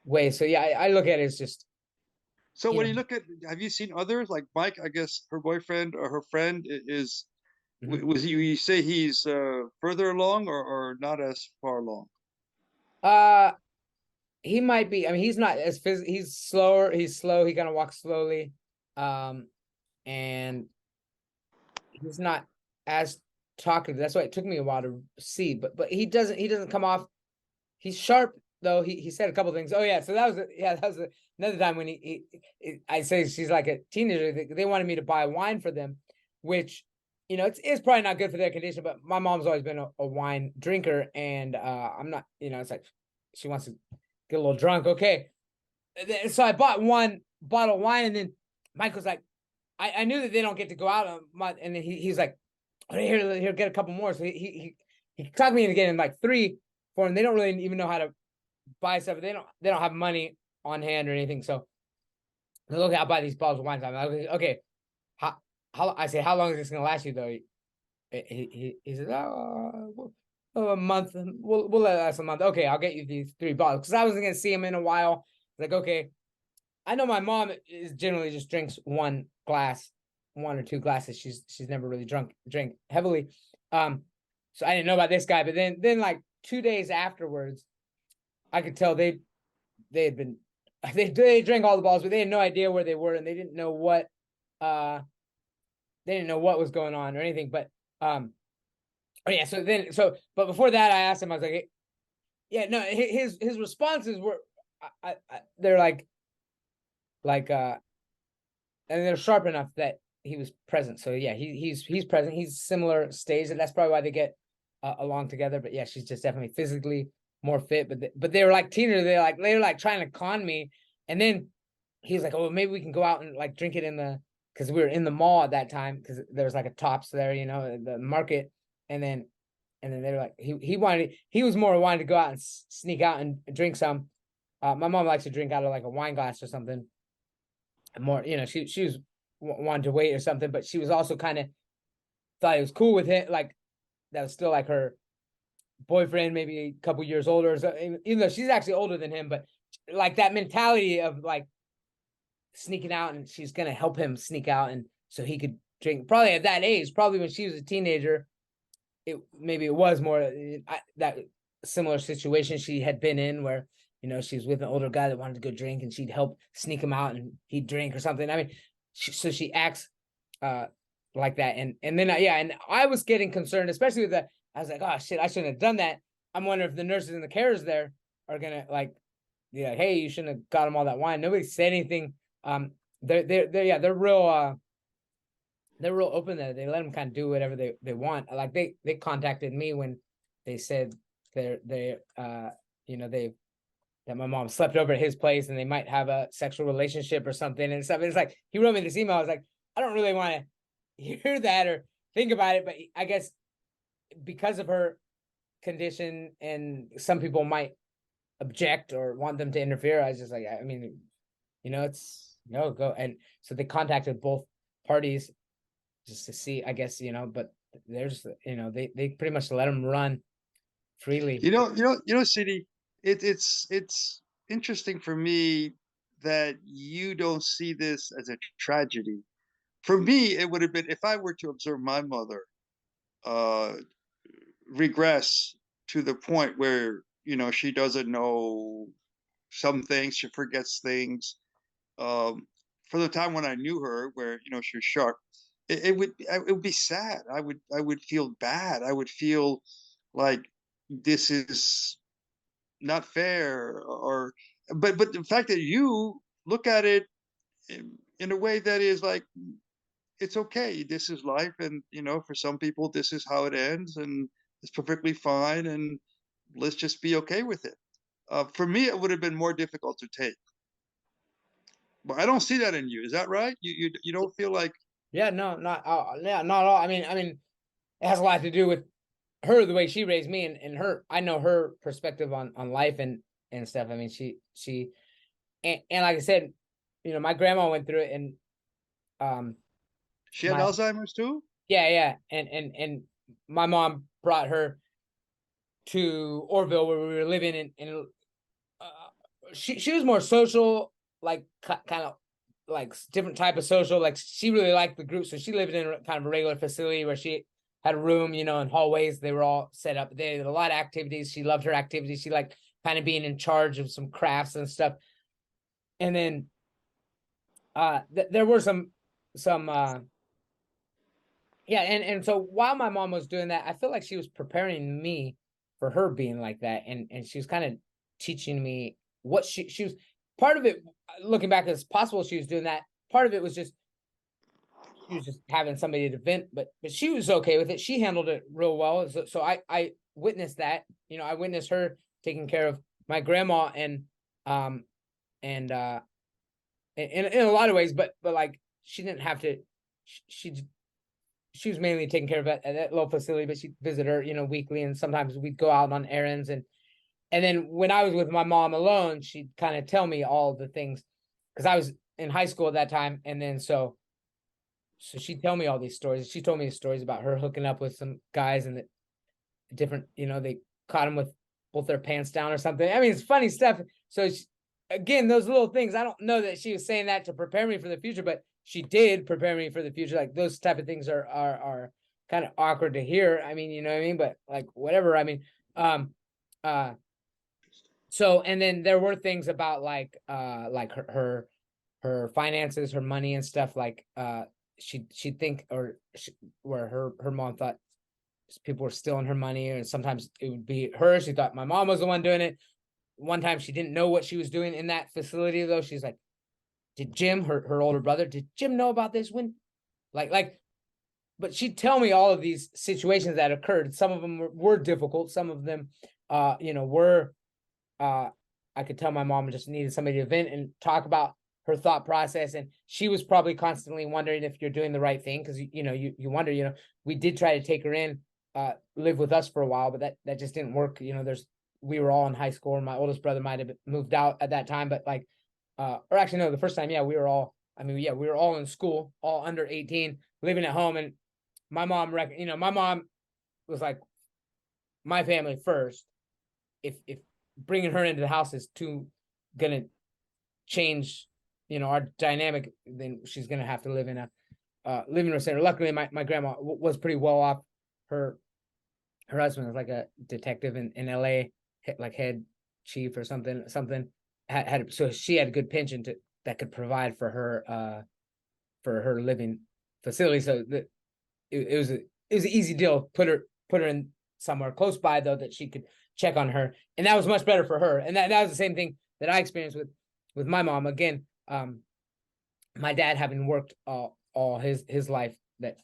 ways. So yeah, I look at it as just, So you when know, you look at, have you seen others like Mike? I guess her boyfriend or her friend is, mhm. was he? You say he's further along or not as far along? uh he might be, I mean, he's not as he's slower, he's slow, he kind of walks slowly, um and he's not as talkative. That's why it took me a while to see, but he doesn't come off, he's sharp though. He said a couple things. Oh yeah, so that was another time when I say she's like a teenager. They wanted me to buy wine for them, which, you know, it's probably not good for their condition. But my mom's always been a wine drinker, and I'm not. You know, it's like she wants to get a little drunk. Okay, so I bought one bottle of wine, and then Mike was like, I knew that they don't get to go out on my, and then he's like, oh, here, get a couple more. So he talked me into getting like 3 for them. They don't really even know how to buy stuff. They don't have money on hand or anything. So look, I'll buy these bottles of wine. I'm like, okay, how I say, how long is this gonna last you though? He says, oh, a month. We'll let it last a month. Okay, I'll get you these 3 bottles, because I wasn't gonna see him in a while. Like, okay, I know my mom is generally just drinks 1 glass, 1 or 2 glasses. She's never really drink heavily. So I didn't know about this guy, but then like 2 days afterwards, I could tell they had been, they drank all the bottles, but they had no idea where they were, and uh they didn't know what was going on or anything. But oh yeah, but before that, I asked him, I was like, hey, yeah, no, his responses were, they're like and they're sharp enough that he was present. So yeah, he's present. He's similar stage, and that's probably why they get along together. But yeah, she's just definitely physically more fit. But they were like teenagers. They were like trying to con me, and then he was like, "Oh, maybe we can go out and like drink it in the," because we were in the mall at that time, because there was like a Tops there, you know, the market, and then they were like, he was more wanting to go out and sneak out and drink some. My mom likes to drink out of like a wine glass or something more, you know, she was wanted to wait or something, but she was also kind of thought it was cool with it, like that was still like her boyfriend, maybe a couple years older, so, even though she's actually older than him, but like that mentality of like sneaking out, and she's gonna help him sneak out, and so he could drink. Probably at that age, probably when she was a teenager, maybe it was more that similar situation she had been in, where, you know, she was with an older guy that wanted to go drink, and she'd help sneak him out, and he'd drink or something. I mean, so she acts like that, and then yeah, and I was getting concerned, especially with that. I was like, oh shit, I shouldn't have done that. I'm wondering if the nurses and the carers there are gonna like, yeah, hey, you shouldn't have got him all that wine. Nobody said anything. They're real open there. They let them kind of do whatever they want. Like they contacted me when they said they you know, that my mom slept over at his place and they might have a sexual relationship or something and stuff. It's like, he wrote me this email. I was like, I don't really want to hear that or think about it, but I guess because of her condition and some people might object or want them to interfere, I was just like, I mean, it's no go. And so they contacted both parties just to see, I guess, but there's, they pretty much let them run freely. CD, it's interesting for me that you don't see this as a tragedy. For me, it would have been, if I were to observe my mother regress to the point where, she doesn't know some things, she forgets things. For the time when I knew her, where, she was sharp, it would be sad. I would feel bad. I would feel like this is not fair, but the fact that you look at it in a way that is like, it's okay, this is life, and for some people this is how it ends, and it's perfectly fine, and let's just be okay with it. For me, it would have been more difficult to take, but I don't see that in you. Is that right? You don't feel like? Yeah, no, not at all. I mean, it has a lot to do with her, the way she raised me, and her, I know her perspective on life and stuff. I mean, she and like I said, my grandma went through it, and she had Alzheimer's too. Yeah, and my mom brought her to Orville where we were living, and she was more social, like kind of like different type of social. Like she really liked the group, so she lived in kind of a regular facility where she had a room, and hallways. They were all set up. They had a lot of activities. She loved her activities. She liked kind of being in charge of some crafts and stuff. And then there were some yeah, and so while my mom was doing that, I feel like she was preparing me for her being like that, and she was kind of teaching me what she was. Part of it, looking back, it's possible she was doing that. Part of it was just she was just having somebody to vent, but she was okay with it. She handled it real well. So I witnessed that. I witnessed her taking care of my grandma and in a lot of ways, but like she didn't have to. She was mainly taking care of it at that little facility, but she'd visit her, weekly, and sometimes we'd go out on errands, and then when I was with my mom alone, she'd kind of tell me all the things, because I was in high school at that time, and then so she'd tell me all these stories. She told me the stories about her hooking up with some guys and the different, they caught them with both their pants down or something. I mean, it's funny stuff. So again, those little things, I don't know that she was saying that to prepare me for the future, but she did prepare me for the future. Like those type of things are kind of awkward to hear. I mean, you know what I mean? But like, whatever. I mean, so, and then there were things about like her finances, her money and stuff. Like, she'd think, where her mom thought people were stealing her money, and sometimes it would be her. She thought my mom was the one doing it. One time she didn't know what she was doing in that facility, though. She's like, did Jim, her older brother, did Jim know about this? When, but she'd tell me all of these situations that occurred. Some of them were difficult. Some of them, were, I could tell my mom just needed somebody to vent and talk about her thought process. And she was probably constantly wondering if you're doing the right thing. Cause you wonder, we did try to take her in, live with us for a while, but that just didn't work. We were all in high school, and my oldest brother might've moved out at that time, but like, or actually, no, the first time, we were all in school, all under 18, living at home. And my mom, my mom was like, my family first. If bringing her into the house is gonna change, our dynamic, then she's gonna have to live in a living room center. Luckily, my grandma was pretty well off. Her husband was like a detective in LA, like head chief or something. So she had a good pension that could provide for her living facility. So it was an easy deal. Put her in somewhere close by, though, that she could check on her, and that was much better for her. And that was the same thing that I experienced with my mom. Again, my dad having worked all his life, that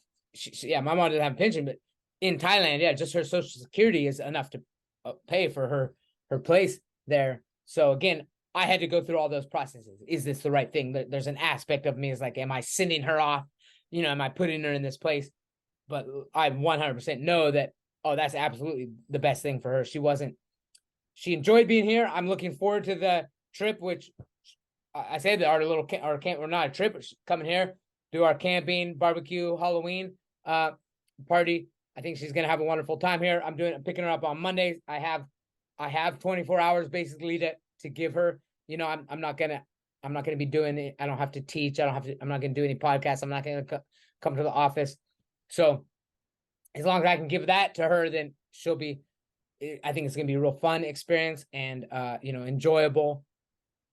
my mom didn't have a pension, but in Thailand, just her Social Security is enough to pay for her place there. So again, I had to go through all those processes. Is this the right thing? There's an aspect of me is like, am I sending her off? Am I putting her in this place? But I 100% know that, oh, that's absolutely the best thing for her. She enjoyed being here. I'm looking forward to the trip, which I said that our camp, we're not a trip, we're coming here, do our camping, barbecue, Halloween party. I think she's gonna have a wonderful time here. I'm picking her up on Mondays. I have 24 hours basically to give her. I'm not gonna be doing it. I don't have to teach. I'm not gonna do any podcasts. I'm not gonna come to the office. So as long as I can give that to her, then she'll be. I think it's gonna be a real fun experience and enjoyable.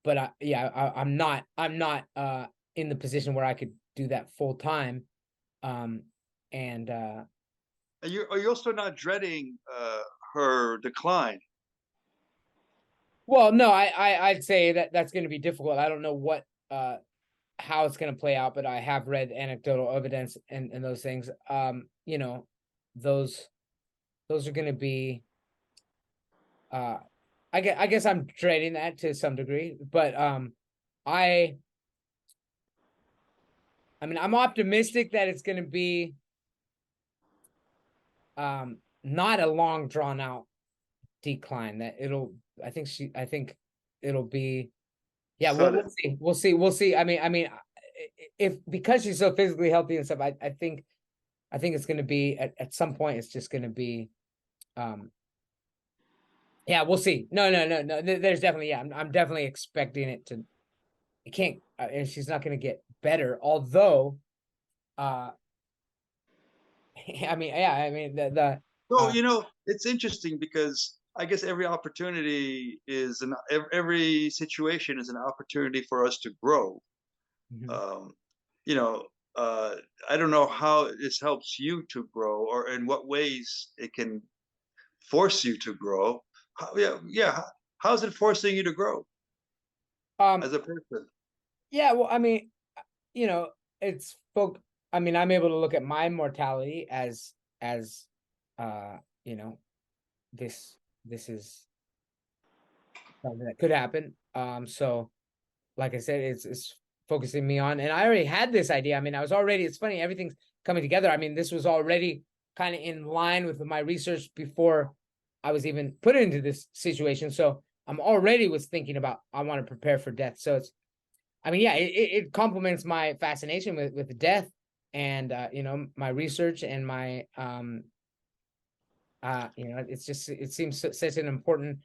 But I'm not in the position where I could do that full time. And are you also not dreading her decline? Well, no, I'd say that's going to be difficult. I don't know how it's going to play out, but I have read anecdotal evidence and those things. Those are going to be. I guess I'm dreading that to some degree, but I mean, I'm optimistic that it's going to be not a long drawn out decline. That I think it'll be. Yeah, we'll see. I mean, if because she's so physically healthy and stuff, I think it's going to be at some point. It's just going to be. Yeah, we'll see. No. There's definitely, I'm definitely expecting it to. It can't, and she's not going to get better. Although, I mean, So it's interesting because I guess every opportunity every situation is an opportunity for us to grow. Mm-hmm. I don't know how this helps you to grow, or in what ways it can force you to grow. How's it forcing you to grow as a person? Yeah, well, I mean, it's folk. I mean, I'm able to look at my mortality as this is something that could happen. So like I said, it's focusing me on, and I already had this idea. I mean, it's funny, everything's coming together. I mean, this was already kind of in line with my research before I was even put into this situation. So I'm already was thinking about, I want to prepare for death. So it's, I mean, yeah, it complements my fascination with death and, my research and my, it seems such an important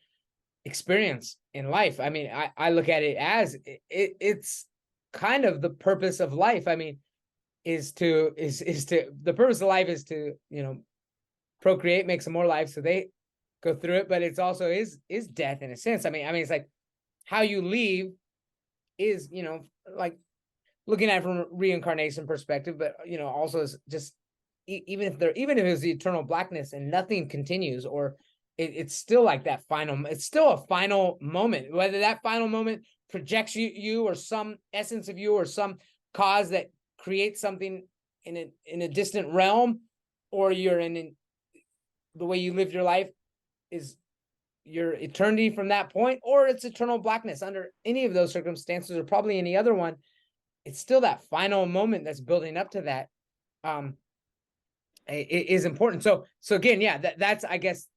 experience in life. I mean, I look at it as it's kind of the purpose of life. I mean, the purpose of life is to, procreate, make some more life. So they go through it, but it's also is death in a sense. I mean, it's like how you leave is, like looking at it from a reincarnation perspective, but also is just even if it's the eternal blackness and nothing continues, or it's still like that it's still a final moment, whether that final moment projects you or some essence of you or some cause that creates something in a distant realm, or you're in the way you lived your life is your eternity from that point, or it's eternal blackness. Under any of those circumstances, or probably any other one, it's still that final moment that's building up to that. It is important. So again, yeah, that's I guess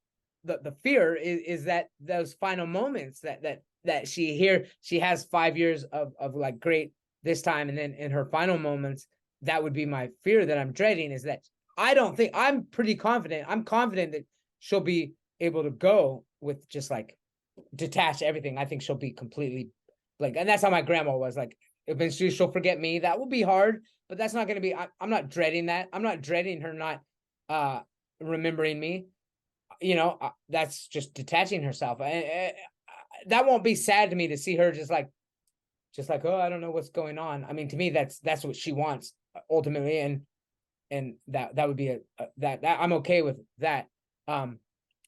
the fear is that those final moments that she has 5 years of like great this time, and then in her final moments, that would be my fear that I'm dreading, is that I'm pretty confident. I'm confident that she'll be able to go with just like detach everything. I think she'll be completely like, and that's how my grandma was. Like, eventually she'll forget me. That will be hard, but that's not going to be, I'm not dreading that. I'm not dreading her not remembering me. That's just detaching herself. That won't be sad to me to see her just like, oh, I don't know what's going on. I mean, to me, that's what she wants ultimately. And that would be that I'm okay with that.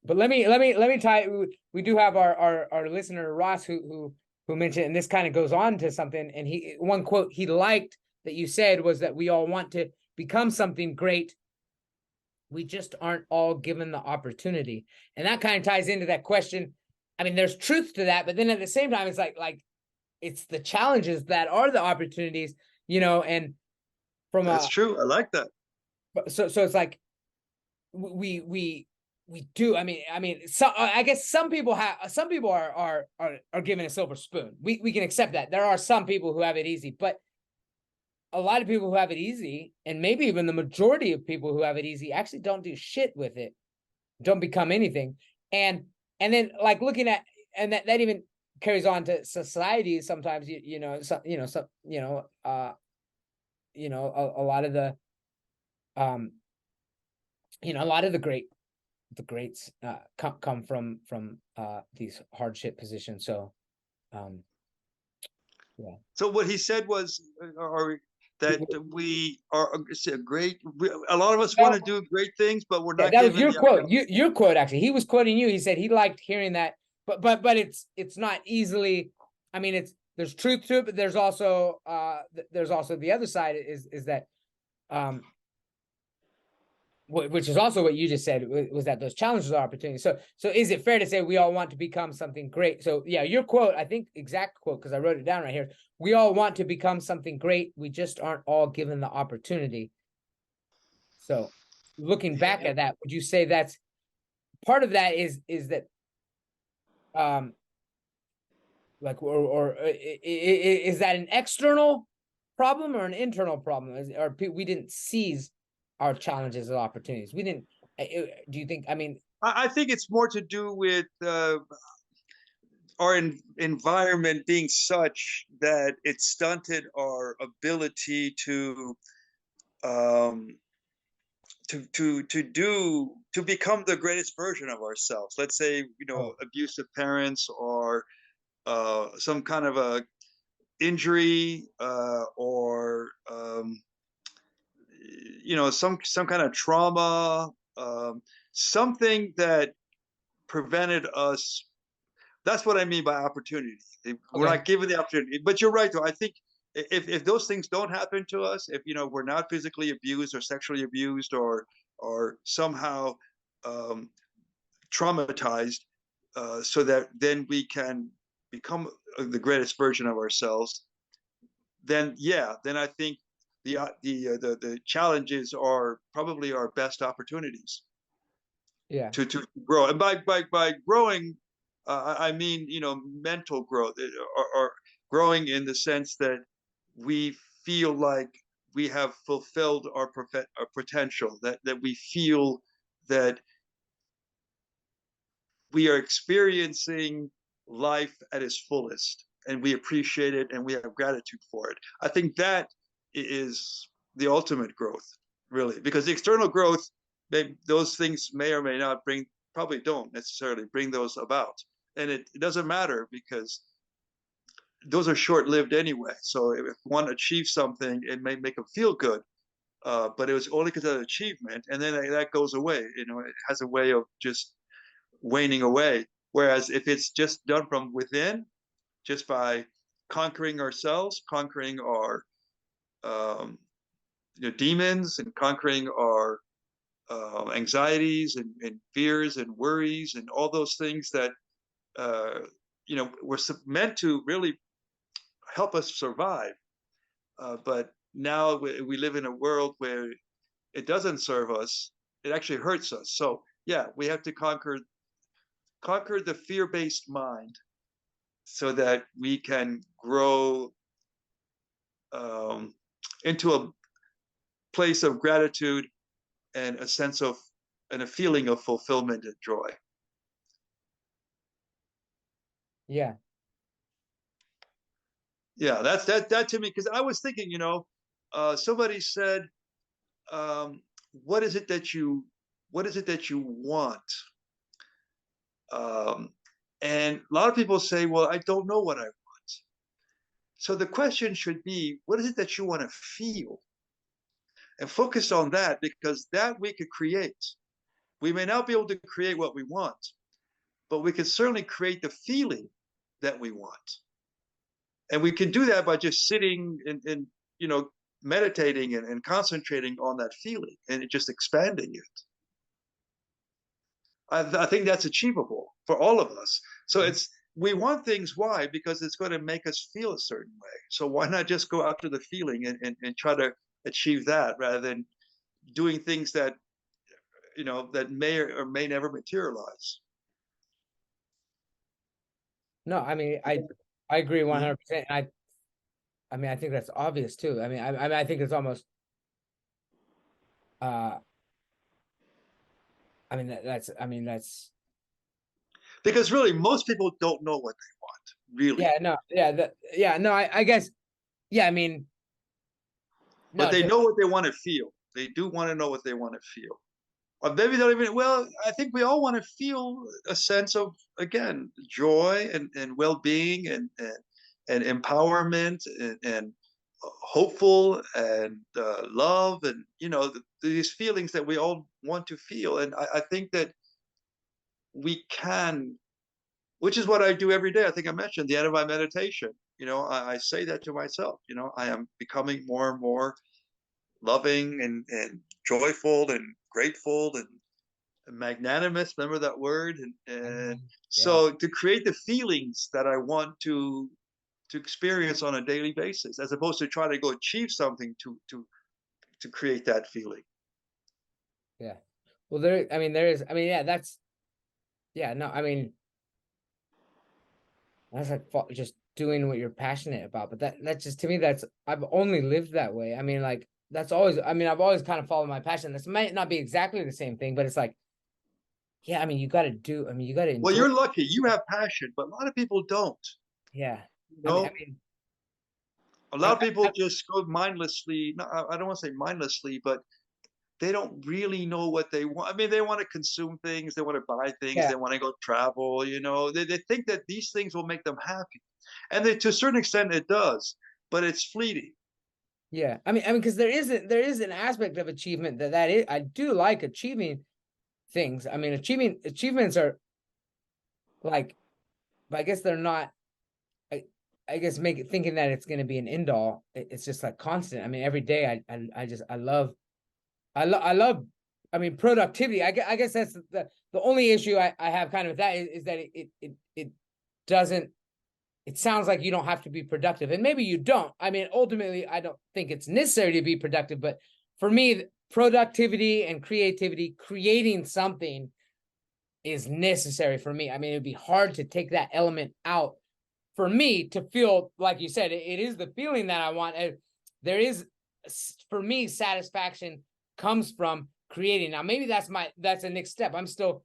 But let me tie. We do have our listener Ross who mentioned, and this kind of goes on to something. And one quote he liked that you said was that we all want to become something great. We just aren't all given the opportunity. And that kind of ties into that question. I mean, there's truth to that, but then at the same time, it's like it's the challenges that are the opportunities, and from That's true. I like that. so it's like we do. I mean, so I guess some people are given a silver spoon. We can accept that. There are some people who have it easy, but a lot of people who have it easy, and maybe even the majority of people who have it easy, actually don't do shit with it, don't become anything. And then like looking at, and that even carries on to society sometimes. A lot of the a lot of the greats come from these hardship positions. So yeah. So what he said was, that we are great. A lot of us want to do great things, but we're not that was given your the quote. Your quote, actually. He was quoting you. He said he liked hearing that, but it's not easily. I mean, there's truth to it, but there's also the other side is that which is also what you just said, was that those challenges are opportunities. So is it fair to say we all want to become something great? So yeah, your quote, I think exact quote, because I wrote it down right here. We all want to become something great. We just aren't all given the opportunity. So looking back at that, would you say that's part of that is that like or is that an external problem or an internal problem? Or we didn't seize our challenges and opportunities? We didn't. Do you think? I mean, I think it's more to do with our environment being such that it stunted our ability to become the greatest version of ourselves. Let's say, abusive parents, or some kind of a injury, or some kind of trauma, something that prevented us. That's what I mean by opportunity. We're not given the opportunity. But you're right, though. I think if those things don't happen to us, if we're not physically abused or sexually abused, or somehow traumatized, so that then we can become the greatest version of ourselves, then I think the challenges are probably our best opportunities. Yeah. To grow. And by growing, I mean, mental growth, or growing in the sense that we feel like we have fulfilled our potential, that we feel that we are experiencing life at its fullest, and we appreciate it, and we have gratitude for it. I think that is the ultimate growth, really, because the external growth, those things may or may not probably don't necessarily bring those about. And it doesn't matter, because those are short-lived anyway. So if one achieves something, it may make them feel good, but it was only because of achievement, and then that goes away. It has a way of just waning away. Whereas if it's just done from within, just by conquering ourselves, conquering our demons, and conquering our anxieties and fears and worries, and all those things that were meant to really help us survive. But now we live in a world where it doesn't serve us; it actually hurts us. So yeah, we have to conquer the fear-based mind, so that we can grow into a place of gratitude, and a sense of, and a feeling of fulfillment and joy. Yeah. Yeah, that's that to me, because I was thinking, somebody said, what is it that you want? And a lot of people say, well, I don't know what I want. So the question should be, what is it that you want to feel? And focus on that, because that we could create. We may not be able to create what we want, but we can certainly create the feeling that we want. And we can do that by just sitting and meditating and concentrating on that feeling, and just expanding it. I think that's achievable for all of us. So we want things. Why? Because it's going to make us feel a certain way. So why not just go after the feeling and try to achieve that rather than doing things that, that may or may never materialize. No, I mean, I agree 100%. I mean, I think that's obvious too. I mean, I think it's almost, I mean, that's because really most people don't know what they want, really. No, I guess, yeah, I mean, but they know what they want to feel. They do want to know what they want to feel. Or maybe they don't even, well, I think we all want to feel a sense of, again, joy and well-being and empowerment and hopeful and love and, these feelings that we all want to feel. And I think that we can, which is what I do every day. I think I mentioned the end of my meditation. I say that to myself, I am becoming more and more loving and joyful and grateful and magnanimous. Remember that word? And so to create the feelings that I want to experience on a daily basis, as opposed to trying to go achieve something to create that feeling. Yeah. Well, there is, that's, no, I mean, that's like just doing what you're passionate about. But that's just, to me, I've only lived that way. I mean, like, that's always, I've always kind of followed my passion. This might not be exactly the same thing, but it's like, yeah, you got to you got to enjoy. Well, you're lucky. You have passion, but a lot of people don't. Yeah. A lot of people just go mindlessly. No, I don't want to say mindlessly, but they don't really know what they want. I mean, they want to consume things, they want to buy things, they want to go travel, they think that these things will make them happy. And to a certain extent it does, but it's fleeting. Yeah. Because there is an aspect of achievement that is, I do like achieving things. I mean, achievements are like, but I guess they're not, I guess thinking that it's going to be an end all. It's just like constant. I mean, every day I love, productivity. I guess that's the only issue I have kind of with that is that it doesn't, it sounds like you don't have to be productive, and maybe you don't. I mean, ultimately, I don't think it's necessary to be productive, but for me, productivity and creativity, creating something is necessary for me. I mean, it'd be hard to take that element out for me to feel, like you said, it is the feeling that I want. There is, for me, satisfaction comes from creating. Now, maybe that's the next step. I'm still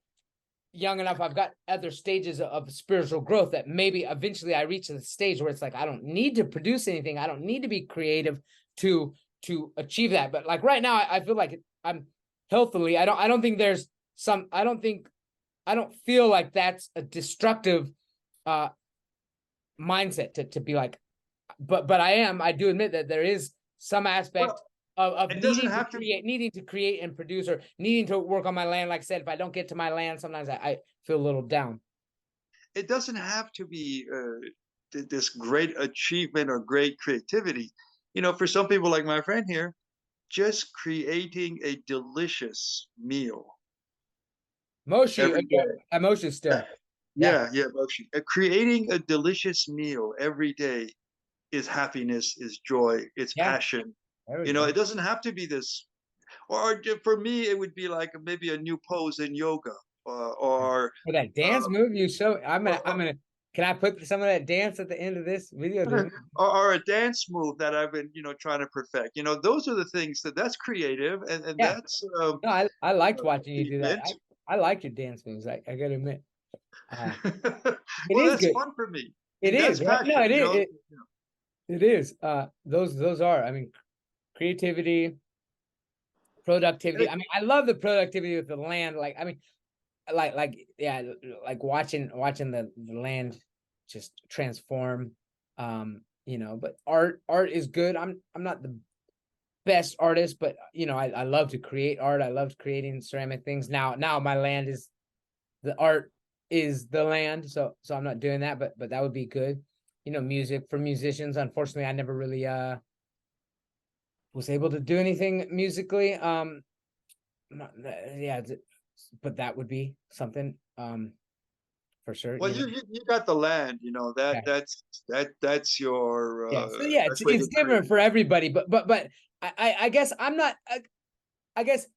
young enough. I've got other stages of spiritual growth that maybe eventually I reach the stage where it's like, I don't need to produce anything. I don't need to be creative to achieve that. But like right now, I feel like I'm healthily. I don't think there's some, I don't feel like that's a destructive mindset to be like, but I do admit that there is some aspect of needing to create and produce, or needing to work on my land. Like I said, if I don't get to my land, sometimes I feel a little down. It doesn't have to be this great achievement or great creativity. For some people like my friend here, just creating a delicious meal. Moshi still. Yeah, Moshi. Creating a delicious meal every day is happiness, is joy, it's passion. It doesn't have to be this, or for me, it would be like maybe a new pose in yoga, or that dance move you show. I'm gonna. Can I put some of that dance at the end of this video? or a dance move that I've been, trying to perfect. Those are the things that's creative, and that's. No, I liked watching you do that. I like your dance moves. I gotta admit. Well, that's good. Fun for me. It is. Passion, no, it is. It is. Those are. Creativity, productivity. I love the productivity with the land. Like, like watching the land just transform. But art is good. I'm not the best artist, but I love to create art. I loved creating ceramic things. Now my land is the art is the land, so I'm not doing that, but that would be good. Music for musicians. Unfortunately, I never really was able to do anything musically. But that would be something for sure. Well, you got the land, Yeah. that's your Yeah. So yeah, that's where it's you create. different for everybody, but I guess I'm not. I guess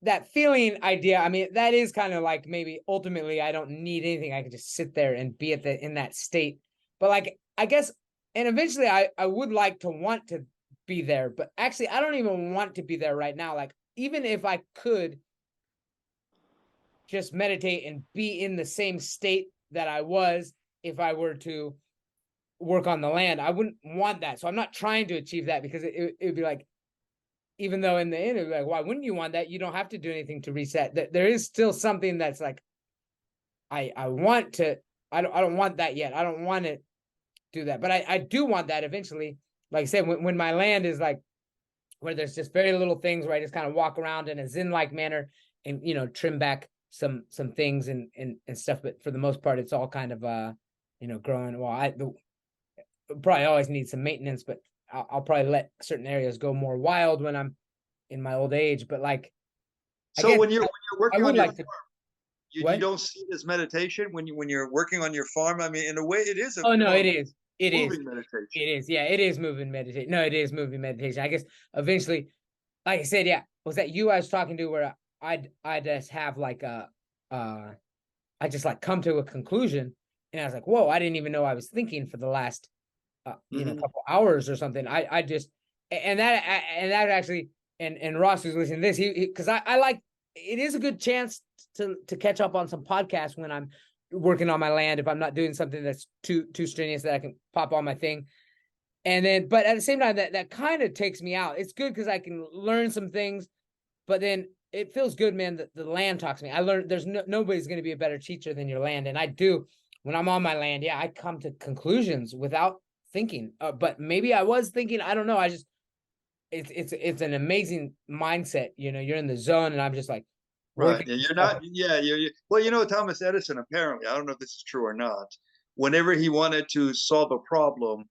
that feeling idea. I mean, that is kind of like maybe ultimately I don't need anything. I can just sit there and be in that state. But like I guess, and eventually I would like to want to be there, but actually I don't even want to be there right now. Like even if I could just meditate and be in the same state that I was if I were to work on the land, I wouldn't want that. So I'm not trying to achieve that because it would be like, even though in the end, it'd be like, why wouldn't you want that? You don't have to do anything to reset. There is still something that's like, I want to, I don't want that yet. I don't want to do that, but I do want that eventually. Like I said, when my land is like, where there's just very little things where I just kind of walk around in a Zen-like manner and, trim back some things and stuff. But for the most part, it's all kind of, growing. Well, probably always need some maintenance, but I'll probably let certain areas go more wild when I'm in my old age. But like, So when you're I working on would your like to. farm, you What? don't see it as meditation when you're working on your farm. I mean, in a way, it is a Oh no, form it of is. It is. moving meditation. It is. Yeah, it is moving meditation. No, it is moving meditation. I guess eventually, like I said, yeah, was that you I was talking to where I just have like I just like come to a conclusion and I was like, whoa, I didn't even know I was thinking for the last couple hours or something. I just and that actually and Ross who's listening to this, he because I like, it is a good chance to catch up on some podcasts when I'm working on my land if I'm not doing something that's too strenuous that I can pop on my thing. And then, but at the same time, that kind of takes me out. It's good because I can learn some things, but then it feels good, man, that the land talks to me. I learned there's nobody's going to be a better teacher than your land. And I do, when I'm on my land, yeah, I come to conclusions without thinking. But maybe I was thinking, I don't know. I just, it's an amazing mindset. You're in the zone and I'm just like Right. working. And you're not, yeah, well, Thomas Edison, apparently, I don't know if this is true or not. Whenever he wanted to solve a problem,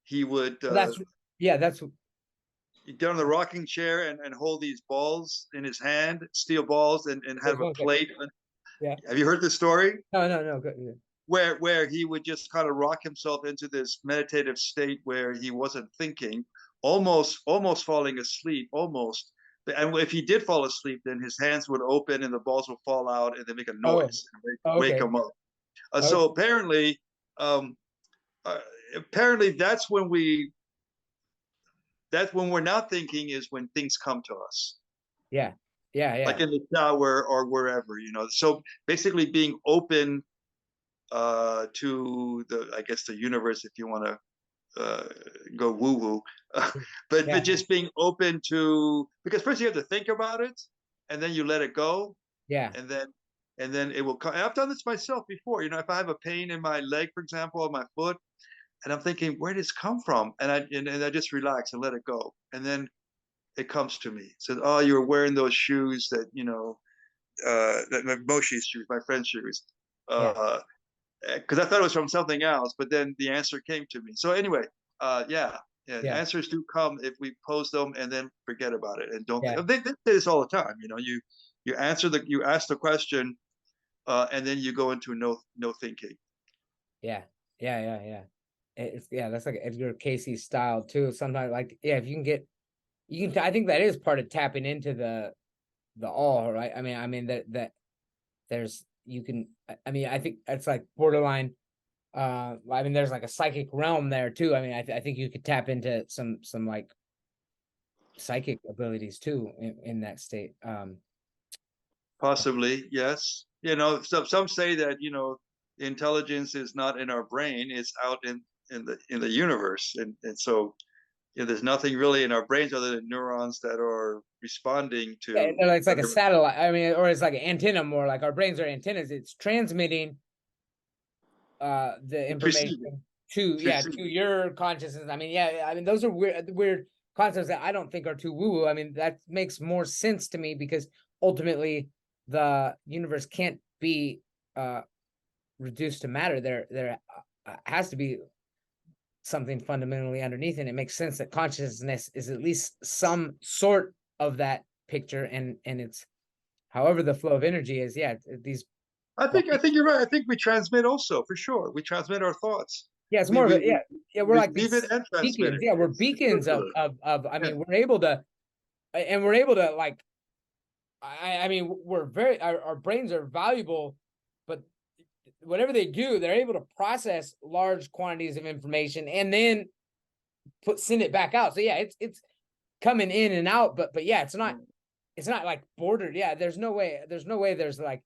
he would That's get on the rocking chair and hold these balls in his hand, steel balls, and have a plate. Yeah. Have you heard the story? No. Good. Yeah. Where he would just kind of rock himself into this meditative state where he wasn't thinking, almost falling asleep, almost. And if he did fall asleep, then his hands would open and the balls would fall out and they make a noise and wake him up. So um, apparently that's when we're not thinking, is when things come to us. Yeah. Like in the shower or wherever, So basically being open to I guess the universe, if you want to go woo woo, but just being open to, because first you have to think about it, and then you let it go, and then it will come. I've done this myself before. If I have a pain in my leg, for example, or my foot, and I'm thinking, where did this come from? And I just relax and let it go, and then it comes to me. So, oh, you were wearing those shoes that that Moshe's shoes, my friend's shoes. Because I thought it was from something else, but then the answer came to me. So anyway, answers do come if we pose them and then forget about it and don't. They say this all the time. You ask the question, and then you go into no thinking. Yeah. That's like Edgar Casey style too. Sometimes, like, if you can. I think that is part of tapping into the all, right? I mean that there's, you can, I think it's like borderline. I mean, there's like a psychic realm there too. I mean, I think you could tap into some like psychic abilities too in that state. Possibly, yes. Some say that intelligence is not in our brain; it's out in the universe, and so there's nothing really in our brains other than neurons that are responding to. It's like a satellite. I mean, or it's like an antenna, more like our brains are antennas. It's transmitting the information to your consciousness. I mean, those are weird concepts that I don't think are too woo-woo. I mean, that makes more sense to me because ultimately the universe can't be reduced to matter. There has to be something fundamentally underneath, and it makes sense that consciousness is at least some sort of that picture, and it's however the flow of energy is. These I think you're right. I think we transmit also, for sure. We transmit our thoughts. Yeah, it's We more of we, a, yeah, we yeah. We're like receive these it and transmit beacons. it. Yeah, we're It's beacons circular. of. I Yeah. mean, we're able to, and we're able to like. I mean, we're very our brains are valuable, but whatever they do, they're able to process large quantities of information and then send it back out. So yeah, it's coming in and out, but yeah, it's not like bordered. Yeah, there's no way there's like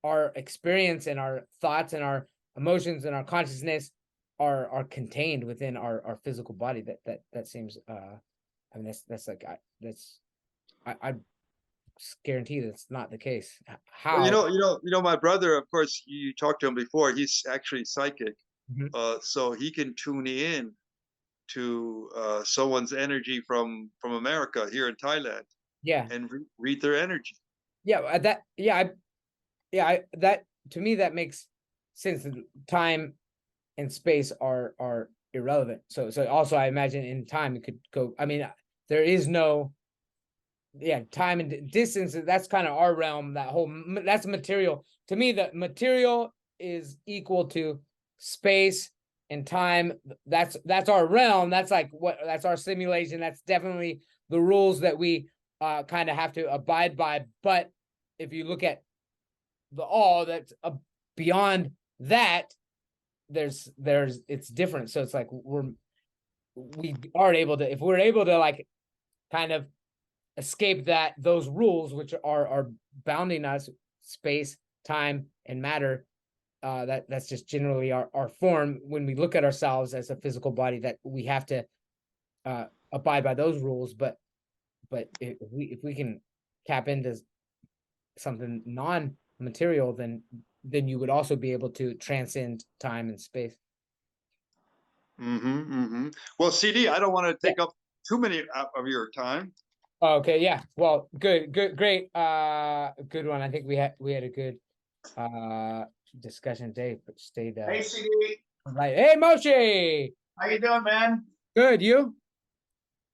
our experience and our thoughts and our emotions and our consciousness are contained within our physical body. That seems I mean that's like I guarantee that's not the case. Well, How? my brother, of course, you talked to him before. He's actually psychic, Mhm. so he can tune in to someone's energy from America here in Thailand Yeah, and read their energy. yeah, that that to me that makes sense. Time and space are irrelevant. So also I imagine in time it could go. I mean, there is no time and distance. That's kind of our realm. That's material. To me, the material is equal to space and time. That's our realm. That's like that's our simulation. That's definitely the rules that we kind of have to abide by. But if you look at the all that's beyond that, there's it's different. So it's like we are able to, if we're able to like kind of escape those rules which are bounding us, space, time, and matter, that's just generally our form. When we look at ourselves as a physical body, that we have to abide by those rules. But if we can tap into something non-material, then you would also be able to transcend time and space. Well, CD, I don't want to take up too many of your time. Okay, yeah. Well, good, great, good one. I think we had a good discussion today, but stayed Hey CD. right. Hey Moshe. How you doing, man? Good, you?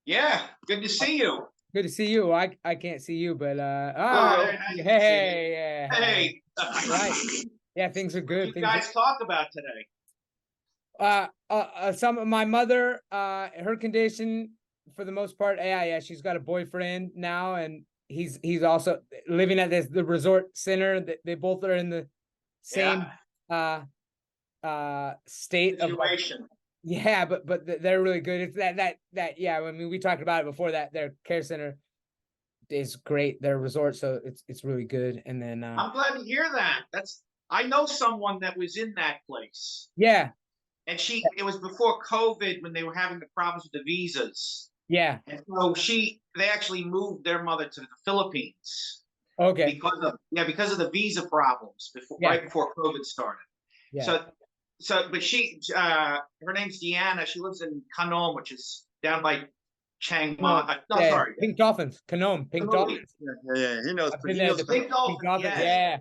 Yeah, good to see you. Good to see you. I can't see you, but Very nice to see hey, yeah. Hey. Right. Yeah, things are good. What did you guys talk about today? Some of my mother, her condition for the most part, yeah, she's got a boyfriend now, and he's also living at the resort center. They both are in the same state situation. Yeah, but they're really good. It's that yeah. I mean, we talked about it before, that their care center is great. Their resort, so it's really good. And then I'm glad to hear that. I know someone that was in that place. Yeah. And it was before COVID when they were having the problems with the visas. Yeah. And so they actually moved their mother to the Philippines. Okay. Because of the visa problems right before COVID started. Yeah. But her name's Deanna. She lives in Kanom, which is down by Chiang Mai. Sorry. Pink Dolphins. Kanom. Pink Dolphins. Yeah, he knows. Pink Dolphins. Yeah.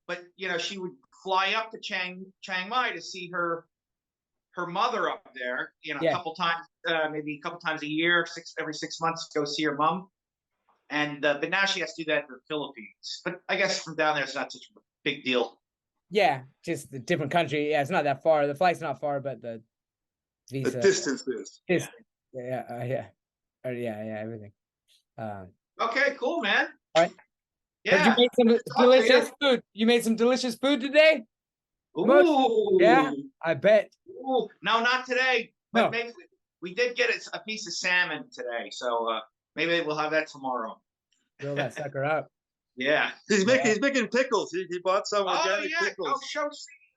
But she would fly up to Chiang Mai to see her mother up there. A couple times, maybe a couple times a year, every 6 months, go see her mom. And but now she has to do that in the Philippines. But I guess from down there, it's not such a big deal. Yeah, just a different country. Yeah, it's not that far. The flight's not far, but the visa. The distance is. Yeah, everything. Okay, cool, man. All right. Yeah. You made some delicious food. You made some delicious food today? Ooh. Yeah, I bet. Ooh. No, not today. No. But maybe we did get a piece of salmon today, so maybe we'll have that tomorrow. Grill that sucker up. Yeah. He's making pickles. He bought some organic pickles.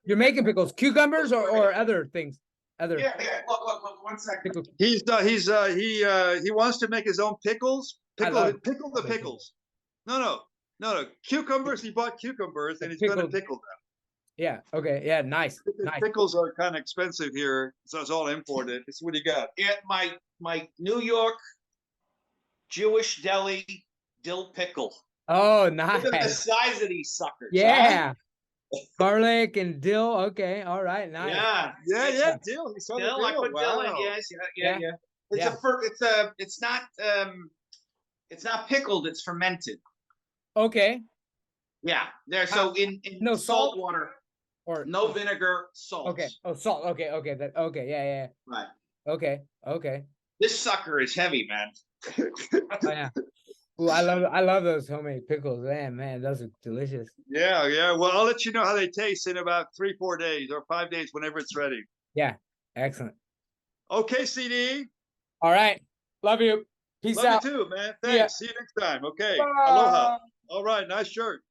You're making pickles, cucumbers or other things. Yeah. Look, 1 second. He wants to make his own pickles. Pickle the pickles. No. Cucumbers. He bought cucumbers and he's going to pickle them. Yeah. Okay. Yeah. Nice. Pickles are kind of expensive here, so it's all imported. It's what you got. Yeah, my New York Jewish deli dill pickle. Oh, nice. Look at the size of these suckers. Yeah. Huh? Garlic and dill. Okay. All right. Nice. Yeah. Dill. He saw dill. the dill. I put dill in. Yes. Yeah. It's not pickled. It's fermented. Okay. Yeah, there. So in no salt salt water, or no vinegar, salt. Okay. Oh, salt. Okay. Okay. That. Okay. Yeah. Yeah. Right. Okay. Okay. This sucker is heavy, man. Oh yeah. Ooh, I love those homemade pickles. Man, those are delicious. Yeah, yeah. Well, I'll let you know how they taste in about 3-4 days or 5 days, whenever it's ready. Yeah. Excellent. Okay, CD. All right. Love you. Peace Love out. you too, man. Yeah. Thanks. See you next time. Okay. Bye. Aloha. All right. Nice shirt.